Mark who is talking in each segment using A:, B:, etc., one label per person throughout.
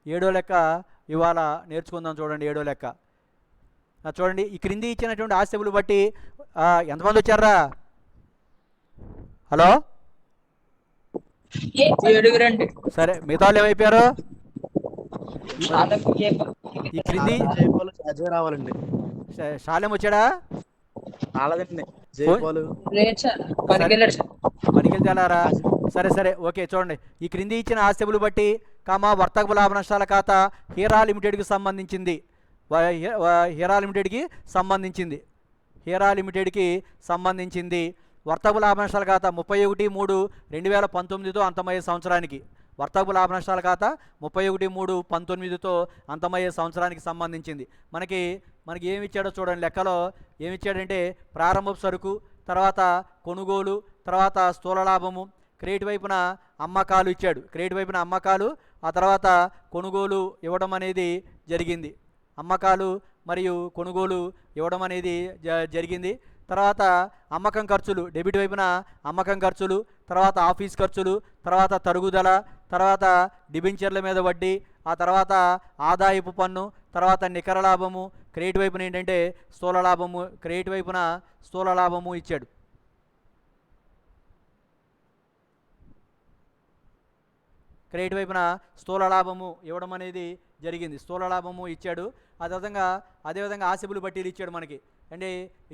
A: ఏడో లెక్క ఇవాళ నేర్చుకుందాం. చూడండి ఏడో లెక్క. చూడండి ఈ క్రింది ఇచ్చినటువంటి ఆస్తివులు బట్టి ఎంతమంది వచ్చారా? హలో, సరే మిగతా వాళ్ళు ఏమైపోయారు? ఈ క్రింది
B: రావాలండి.
A: శాలెం వచ్చాడా?
B: రాలేదండి.
A: పనికి వెళ్తారా? సరే సరే ఓకే. చూడండి ఈ క్రింది ఇచ్చిన ఆస్తివులు బట్టి వర్తక లాభ నష్టాల ఖాతా హీరా లిమిటెడ్కి సంబంధించింది. హీరా లిమిటెడ్కి సంబంధించింది వర్తక లాభ నష్టాల ఖాతా 31/3/2019తో అంతమయ్యే సంవత్సరానికి. వర్తక లాభ నష్టాల ఖాతా 31/3/19తో అంతమయ్యే సంవత్సరానికి సంబంధించింది. మనకి ఏమి ఇచ్చాడో చూడండి. లెక్కలో ఏమి ఇచ్చాడంటే ప్రారంభపు సరుకు, తర్వాత కొనుగోలు, తర్వాత స్థూల లాభము, క్రెడిట్ వైపున అమ్మకాలు ఇచ్చాడు. క్రెడిట్ వైపున అమ్మకాలు, ఆ తర్వాత కొనుగోలు ఇవ్వడం అనేది జరిగింది. అమ్మకాలు మరియు కొనుగోలు ఇవ్వడం అనేది జరిగింది. తర్వాత అమ్మకం ఖర్చులు, డెబిట్ వైపున అమ్మకం ఖర్చులు, తర్వాత ఆఫీస్ ఖర్చులు, తర్వాత తరుగుదల, తర్వాత డిబెంచర్ల మీద వడ్డీ, ఆ తర్వాత ఆదాయపు పన్ను, తర్వాత నికర లాభము. క్రెడిట్ వైపున ఏంటంటే స్థూల లాభము, క్రెడిట్ వైపున స్థూల లాభము ఇచ్చాడు. క్రెడిట్ వైపున స్థూల లాభము ఇవ్వడం అనేది జరిగింది. స్థూల లాభము ఇచ్చాడు. అదేవిధంగా ఆస్తివులు బట్టీలు ఇచ్చాడు మనకి. అంటే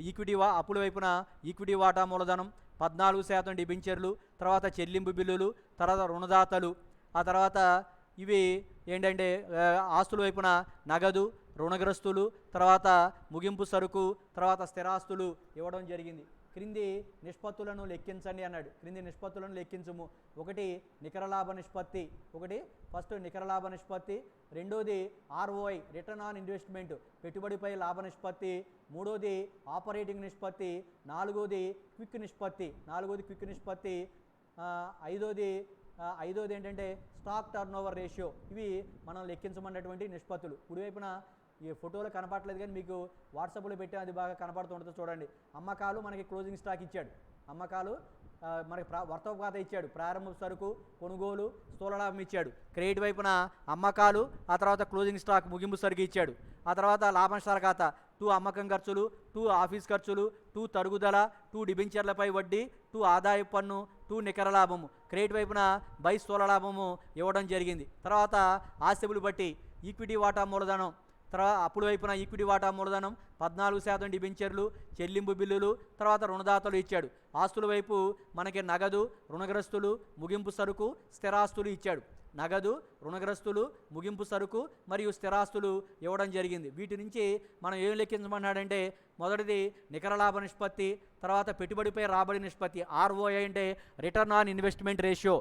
A: ఈక్విటీ అప్పుల వైపున ఈక్విటీ వాటా మూలధనం 14% డిబెంచర్లు, తర్వాత చెల్లింపు బిల్లులు, తర్వాత రుణదాతలు, ఆ తర్వాత ఇవి ఏంటంటే ఆస్తుల వైపున నగదు, రుణగ్రస్తులు, తర్వాత ముగింపు సరుకు, తర్వాత స్థిరాస్తులు ఇవ్వడం జరిగింది. క్రింది నిష్పత్తులను లెక్కించండి అన్నాడు. క్రింది నిష్పత్తులను లెక్కించము. ఒకటి నికర లాభ నిష్పత్తి. ఫస్ట్ నికర లాభ నిష్పత్తి. రెండోది ROI రిటర్న్ ఆన్ ఇన్వెస్ట్మెంట్, పెట్టుబడిపై లాభ నిష్పత్తి. మూడోది ఆపరేటింగ్ నిష్పత్తి. నాలుగోది క్విక్ నిష్పత్తి. ఐదోది ఏంటంటే స్టాక్ టర్నోవర్ రేషియో. ఇవి మనం లెక్కించమన్నటువంటి నిష్పత్తులు. కుడివైపున ఈ ఫోటోలో కనపడలేదు కానీ మీకు వాట్సాప్లో పెట్టాం, అది బాగా కనపడుతుంటుంది చూడండి. అమ్మకాలు మనకి క్లోజింగ్ స్టాక్ ఇచ్చాడు. అమ్మకాలు మనకి వర్తక ఖాతా ఇచ్చాడు. ప్రారంభ సరుకు, కొనుగోలు, స్థూల లాభం ఇచ్చాడు. క్రెడిట్ వైపున అమ్మకాలు, ఆ తర్వాత క్లోజింగ్ స్టాక్ ముగింపు సరుకు ఇచ్చాడు. ఆ తర్వాత లాభ నష్టాల ఖాతా 2 అమ్మకం ఖర్చులు, 2 ఆఫీస్ ఖర్చులు, 2 తరుగుదల, 2 డిబెంచర్లపై వడ్డీ, 2 ఆదాయ పన్ను, 2 నికర లాభము. క్రెడిట్ వైపున బై స్థూల లాభము ఇవ్వడం జరిగింది. తర్వాత ఆస్తివులు బట్టి ఈక్విటీ వాటా మూలధనం. తర్వాత అప్పుల వైపున ఈక్విటీ వాటా మూలధనం 14% డిబెంచర్లు, చెల్లింపు బిల్లులు, తర్వాత రుణదాతలు ఇచ్చాడు. ఆస్తుల వైపు మనకి నగదు, రుణగ్రస్తులు, ముగింపు సరుకు, స్థిరాస్తులు ఇచ్చాడు. నగదు, రుణగ్రస్తులు, ముగింపు సరుకు మరియు స్థిరాస్తులు ఇవ్వడం జరిగింది. వీటి నుంచి మనం ఏం లెక్కించమన్నాడంటే మొదటిది నికర లాభ నిష్పత్తి, తర్వాత పెట్టుబడిపై రాబడి నిష్పత్తి. ROI అంటే return on investment ratio.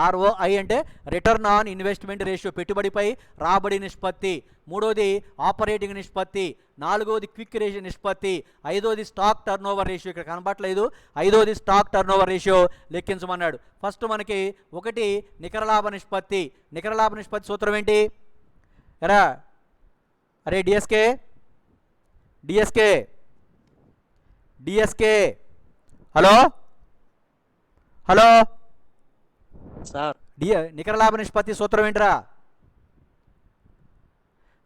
A: ROI అంటే రిటర్న్ ఆన్ ఇన్వెస్ట్మెంట్ రేషియో, పెట్టుబడిపై రాబడి నిష్పత్తి. మూడోది ఆపరేటింగ్ నిష్పత్తి. నాలుగోది క్విక్ రేషియో నిష్పత్తి. ఐదోది స్టాక్ టర్నోవర్ రేషియో. ఇక్కడ కనపట్లేదు. ఐదోది స్టాక్ టర్నోవర్ రేషియో లెక్కించమన్నాడు. ఫస్ట్ మనకి ఒకటి నికర లాభ నిష్పత్తి. నికర లాభ నిష్పత్తి సూత్రం ఏంటి? అరే డిఎస్కే హలో
B: సార్,
A: నికర లాభ నిష్పత్తి సూత్రం ఏంటిరా?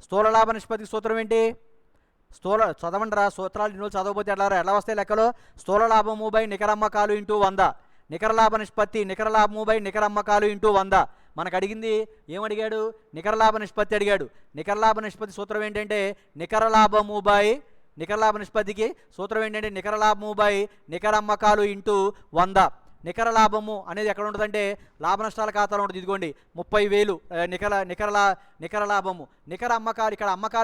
A: స్థూల లాభ నిష్పత్తి సూత్రం ఏంటి? చదవండి రా, సూత్రాలు ఇన్ని చదవకపోతే ఎలా వస్తాయి లెక్కలు? స్థూల లాభము బై నికర అమ్మకాలు ఇంటూ 100. నికర లాభ నిష్పత్తి నికర లాభము బై నికర అమ్మకాలు ఇంటూ 100. మనకు అడిగింది ఏమడిగాడు? నికర లాభ నిష్పత్తి అడిగాడు. నికర లాభ నిష్పత్తి సూత్రం ఏంటంటే నికర లాభ నిష్పత్తికి సూత్రం ఏంటంటే నికర లాభము బై నికర అమ్మకాలు ఇంటూ 100. నికర లాభము అనేది ఎక్కడ ఉంటుందంటే లాభ నష్టాల ఖాతాలో ఉంటుంది. ఇదిగోండి 30,000 నికర లాభము. నికర అమ్మకాలు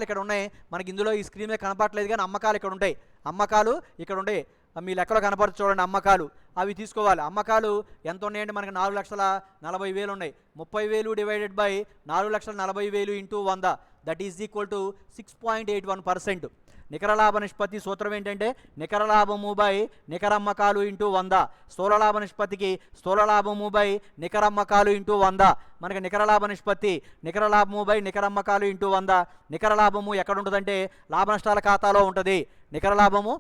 A: ఇక్కడ ఉన్నాయి మనకి. ఇందులో ఈ స్క్రీన్ మీద కనపడట్లేదు కానీ అమ్మకాలు ఇక్కడ ఉంటాయి. అమ్మకాలు ఇక్కడ ఉంటాయి, మీ లెక్కలో కనపడుతుంది చూడండి. అమ్మకాలు అవి తీసుకోవాలి. అమ్మకాలు ఎంత ఉన్నాయంటే మనకి 4,40,000 ఉన్నాయి. 30,000 divided by 4,40,000 into 100 that is equal to 6.81%. నికర లాభ నిష్పత్తి సూత్రం ఏంటంటే నికర లాభము బై నికర అమ్మకాలు ఇంటూ 100. స్థూల లాభ నిష్పత్తికి స్థూల లాభము బై నికర అమ్మకాలు ఇంటూ 100. మనకి నికర లాభ నిష్పత్తి నికర లాభము బై నికర అమ్మకాలు ఇంటూ 100. నికర లాభము ఎక్కడ ఉంటుందంటే లాభ నష్టాల ఖాతాలో ఉంటుంది. నికర లాభము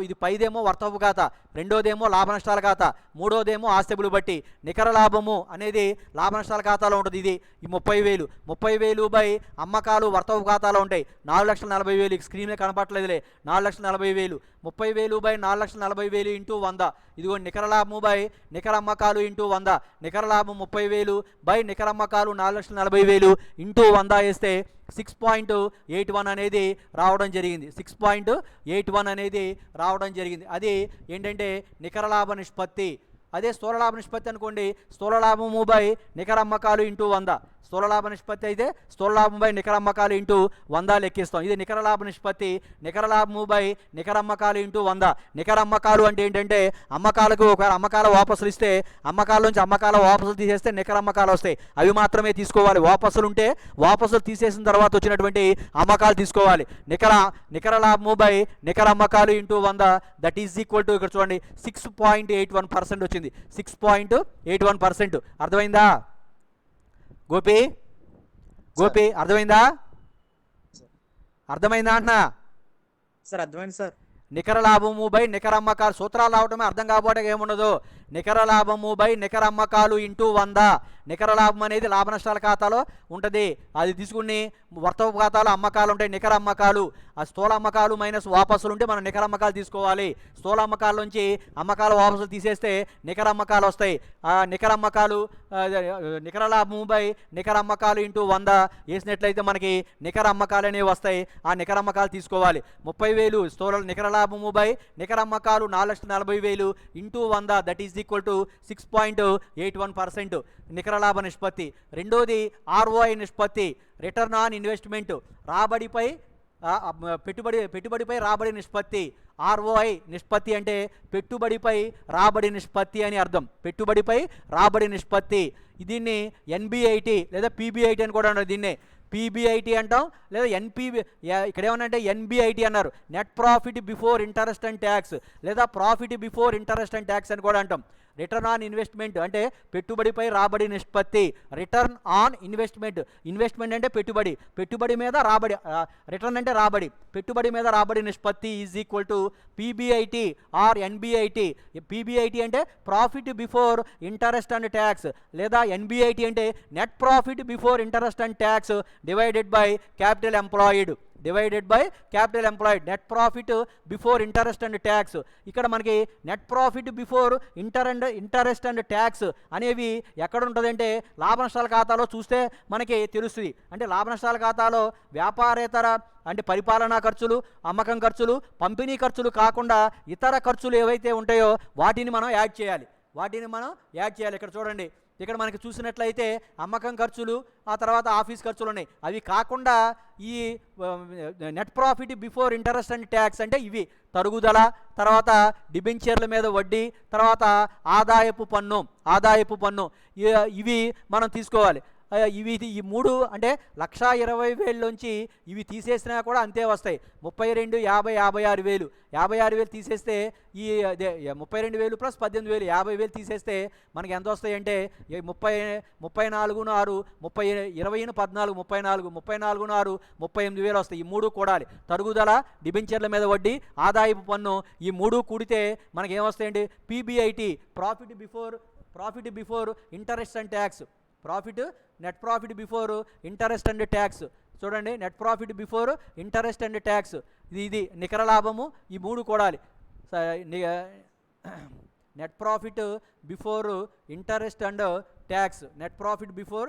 A: ఇది పైదేమో వర్తపు ఖాతా, రెండోదేమో లాభ నష్టాల ఖాతా, మూడోదేమో ఆస్తిబులు బట్టి. నికర లాభము అనేది లాభ నష్టాల ఖాతాలో ఉంటుంది. ఇది ఈ 30,000 30,000 బై అమ్మకాలు వర్తపు ఖాతాలో ఉంటాయి. 4,40,000 స్క్రీన్ మీద కనపట్లేదులే. 4,40,000 30,000 బై 4,40,000 ఇంటూ 100. ఇదిగో నికర లాభము బై నికర అమ్మకాలు ఇంటూ 100. నికర లాభం 30,000 బై నికర అమ్మకాలు 4,40,000 ఇంటూ 100 వేస్తే 6.81 అనేది రావడం జరిగింది. 6.81 అనేది రావడం జరిగింది. అది ఏంటంటే నికర లాభ నిష్పత్తి. అదే స్థూల లాభ నిష్పత్తి అనుకోండి, స్థూల లాభము బై నికర అమ్మకాలు ఇంటూ 100. స్థూల లాభ నిష్పత్తి అయితే స్థూల లాభం బై నికర అమ్మకాలు ఇంటూ 100 లెక్కిస్తాం. ఇది నికర లాభ నిష్పత్తి. నికర లాభము బై నికర అమ్మకాలు ఇంటూ 100. నికర అమ్మకాలు అంటే ఏంటంటే అమ్మకాలకు ఒకవేళ అమ్మకాల వాపసులు ఇస్తే అమ్మకాల నుంచి అమ్మకాల వాపసులు తీసేస్తే నికర అమ్మకాలు వస్తాయి. అవి మాత్రమే తీసుకోవాలి. వాపసులు ఉంటే వాపసులు తీసేసిన తర్వాత వచ్చినటువంటి అమ్మకాలు తీసుకోవాలి. నికర లాభము బై నికర అమ్మకాలు into 100 that is equal to ఇక్కడ చూడండి 6.81% వచ్చింది. 6.81%. అర్థమైందా గోపి అర్థమైందా అంటున్నా?
B: సార్ అర్థమైంది సార్.
A: నికర లాభము బై నికర అమ్మకాలు సూత్రాలు రావటమే అర్థం కాకపోవడం ఏముండదు. నికర లాభము బై నికర అమ్మకాలు ఇంటూ 100. నికర లాభం అనేది లాభ నష్టాల ఖాతాలో ఉంటుంది. అది తీసుకుని వర్తపు ఖాతాలో అమ్మకాలు ఉంటాయి, నికర అమ్మకాలు. ఆ స్థూల అమ్మకాలు మైనస్ వాపసులు ఉంటే మనం నికర అమ్మకాలు తీసుకోవాలి. స్థూల అమ్మకాల నుంచి అమ్మకాల వాపసులు తీసేస్తే నికర అమ్మకాలు వస్తాయి. ఆ నికర అమ్మకాలు నికర లాభము బై నికర అమ్మకాలు ఇంటూ 100 వేసినట్లయితే మనకి నికర అమ్మకాలు అనేవి వస్తాయి. ఆ నికర అమ్మకాలు తీసుకోవాలి. 30,000 స్థూల నికర లాభము బై నికర అమ్మకాలు 4,40,000 into 100 that is equal to 6.81% నికర లాభ నిష్పత్తి. రెండోది ROI నిష్పత్తి, రిటర్న్ ఆన్ ఇన్వెస్ట్మెంట్. రాబడిపై పెట్టుబడిపై రాబడి నిష్పత్తి. ROI నిష్పత్తి అంటే పెట్టుబడిపై రాబడి నిష్పత్తి అని అర్థం. పెట్టుబడిపై రాబడి నిష్పత్తి. దీన్ని NBIT లేదా PBIT అని కూడా అన్నారు. దీన్నే PBIT అంటాం లేదా ఇక్కడ ఏమన్నా NBIT అన్నారు, net profit before interest and tax లేదా profit before interest and tax అని కూడా అంటాం. రిటర్న్ ఆన్ ఇన్వెస్ట్మెంట్ అంటే పెట్టుబడిపై రాబడి నిష్పత్తి. రిటర్న్ ఆన్ ఇన్వెస్ట్మెంట్ అంటే పెట్టుబడి మీద రాబడి, రిటర్న్ అంటే రాబడి, పెట్టుబడి మీద రాబడి నిష్పత్తి is equal to PBIT or NBIT. PBIT అంటే profit before interest and tax లేదా NBIT అంటే net profit before interest and tax divided by capital employed. Net profit before interest and tax. ఇక్కడ మనకి net profit before interest and tax అనేవి ఎక్కడ ఉంటుందంటే లాభ నష్టాల ఖాతాలో చూస్తే మనకి తెలుస్తుంది. అంటే లాభ నష్టాల ఖాతాలో వ్యాపారేతర అంటే పరిపాలనా ఖర్చులు, అమ్మకం ఖర్చులు, పంపిణీ ఖర్చులు కాకుండా ఇతర ఖర్చులు ఏవైతే ఉంటాయో వాటిని మనం యాడ్ చేయాలి. ఇక్కడ చూడండి, ఇక్కడ మనకి చూసినట్లయితే అమ్మకం ఖర్చులు, ఆ తర్వాత ఆఫీస్ ఖర్చులు ఉన్నాయి. అవి కాకుండా ఈ net profit before interest and tax అంటే ఇవి తరుగుదల, తర్వాత డిబెంచర్ల మీద వడ్డీ, తర్వాత ఆదాయపు పన్ను ఇవి మనం తీసుకోవాలి. ఈ మూడు అంటే 1,20,000 నుంచి ఇవి తీసేసినా కూడా అంతే వస్తాయి. 32, 50, 56,000 తీసేస్తే ఈ 32,000 ప్లస్ 18,000 50,000 తీసేస్తే మనకి ఎంత వస్తాయి అంటే 34, 20, 14, 34, 38,000 వస్తాయి. ఈ మూడు కూడాలి. తరుగుదల, డిబెంచర్ల మీద వడ్డీ, ఆదాయపు పన్ను ఈ మూడు కూడితే మనకి ఏమొస్తాయండి? PBIT profit before interest and tax. Net profit before interest and tax. చూడండి, net profit before interest and tax ఇది నికర లాభము. ఈ మూడు కూడాలి. Net profit before interest and tax. Net profit before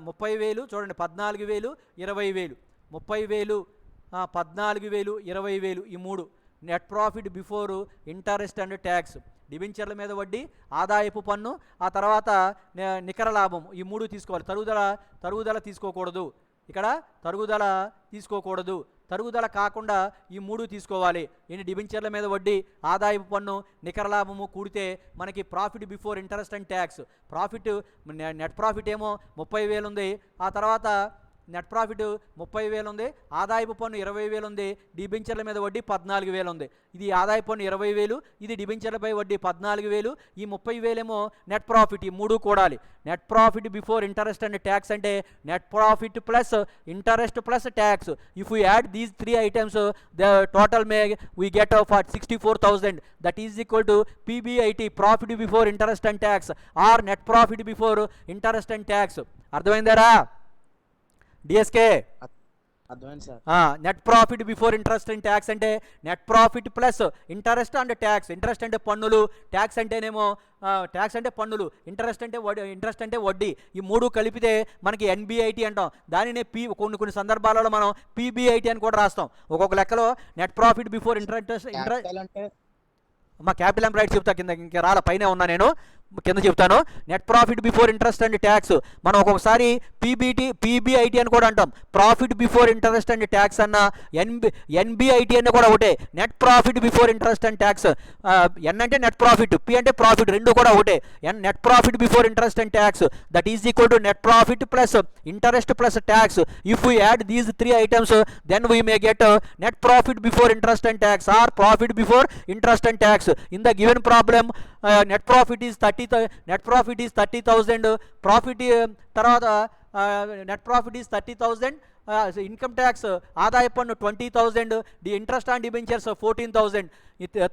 A: 30,000 చూడండి, 14,000, 20,000. 30,000, 14,000, 20,000 ఈ మూడు net profit before interest and tax. డిబెంచర్ల మీద వడ్డీ, ఆదాయపు పన్ను, ఆ తర్వాత నికర లాభం ఈ మూడు తీసుకోవాలి. తరుగుదల తీసుకోకూడదు. ఇక్కడ తరుగుదల కాకుండా ఈ మూడు తీసుకోవాలి. డిబెంచర్ల మీద వడ్డీ, ఆదాయపు పన్ను, నికర లాభము కూడితే మనకి profit before interest and tax. Net profit ఏమో 30,000 ఉంది. ఆ తర్వాత నెట్ ప్రాఫిట్ 30,000 ఉంది, ఆదాయపు పన్ను 20,000 ఉంది, డిబెంచర్ల మీద వడ్డీ 14,000 ఉంది. ఇది ఆదాయ పన్ను 20,000, ఇది డిబెంచర్లపై వడ్డీ 14,000, ఈ 30,000 ఏమో నెట్ ప్రాఫిట్. ఈ మూడు కూడాలి. Net profit before interest and tax అంటే net profit plus interest plus tax. If you add these 3 items the total may we get for 64,000. That is equal to PBIT, profit before interest and tax, or net profit before interest and tax. అర్థమైందారా DSK?
B: అర్థమైంది sir.
A: Net profit before interest and tax అంటే net profit plus interest and tax. Interest అంటే పన్నులు, tax అంటేనేమో tax అంటే పన్నులు, interest అంటే వడ్డీ. ఈ మూడు కలిపితే మనకి ఎన్బిఐటి అంటాం. దానినే కొన్ని సందర్భాలలో మనం పీబీఐటి అని కూడా రాస్తాం. ఒక్కొక్క లెక్కలో నెట్ ప్రాఫిట్ బిఫోర్ ఇంట్రెస్ట్ మా క్యాపిటల్ ఎంప్లాయిడ్ చెప్తా, కింద ఇంకా రాల పైన ఉన్నా నేను కింద చెప్తాను. Net profit before interest and tax మనం ఒక్కొక్కసారి పీబీఐటి అని కూడా అంటాం. Profit before interest and tax అన్న ఎన్బిఐటి అని కూడా ఒకటే. Net profit before interest and tax, N అంటే నెట్ ప్రాఫిట్, పి అంటే ప్రాఫిట్, రెండు కూడా ఒకటే. Net profit before interest and tax that is equal to net profit plus interest plus tax. If we add these 3 items then we may get net profit before interest and tax or profit before interest and tax. In the given problem, net profit is 30,000. Profit తర్వాత net profit is 30,000. Income tax ఆదాయ పన్ను 20,000. The interest on debentures 14,000.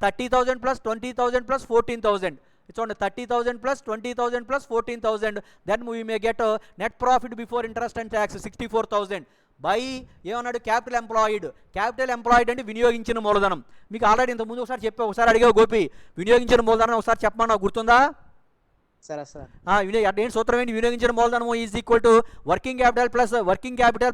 A: 30,000 plus 20,000 plus 14,000. చూడండి, 30,000 plus 20,000 plus 14,000. Then we may get net profit before interest and tax 64,000 by ఏమన్నాడు capital employed. Capital employed అంటే వినియోగించిన మూలధనం. మీకు already ఇంతకుముందు ఒకసారి చెప్పా, ఒకసారి అడిగావు గోపి, వినియోగించిన మూలధనం ఒకసారి చెప్పమన్నా, గుర్తుందా?
B: సరే సార్.
A: ఏంటి సూత్రం ఏంటి? వినియోగించిన మూలధనం is equal to working capital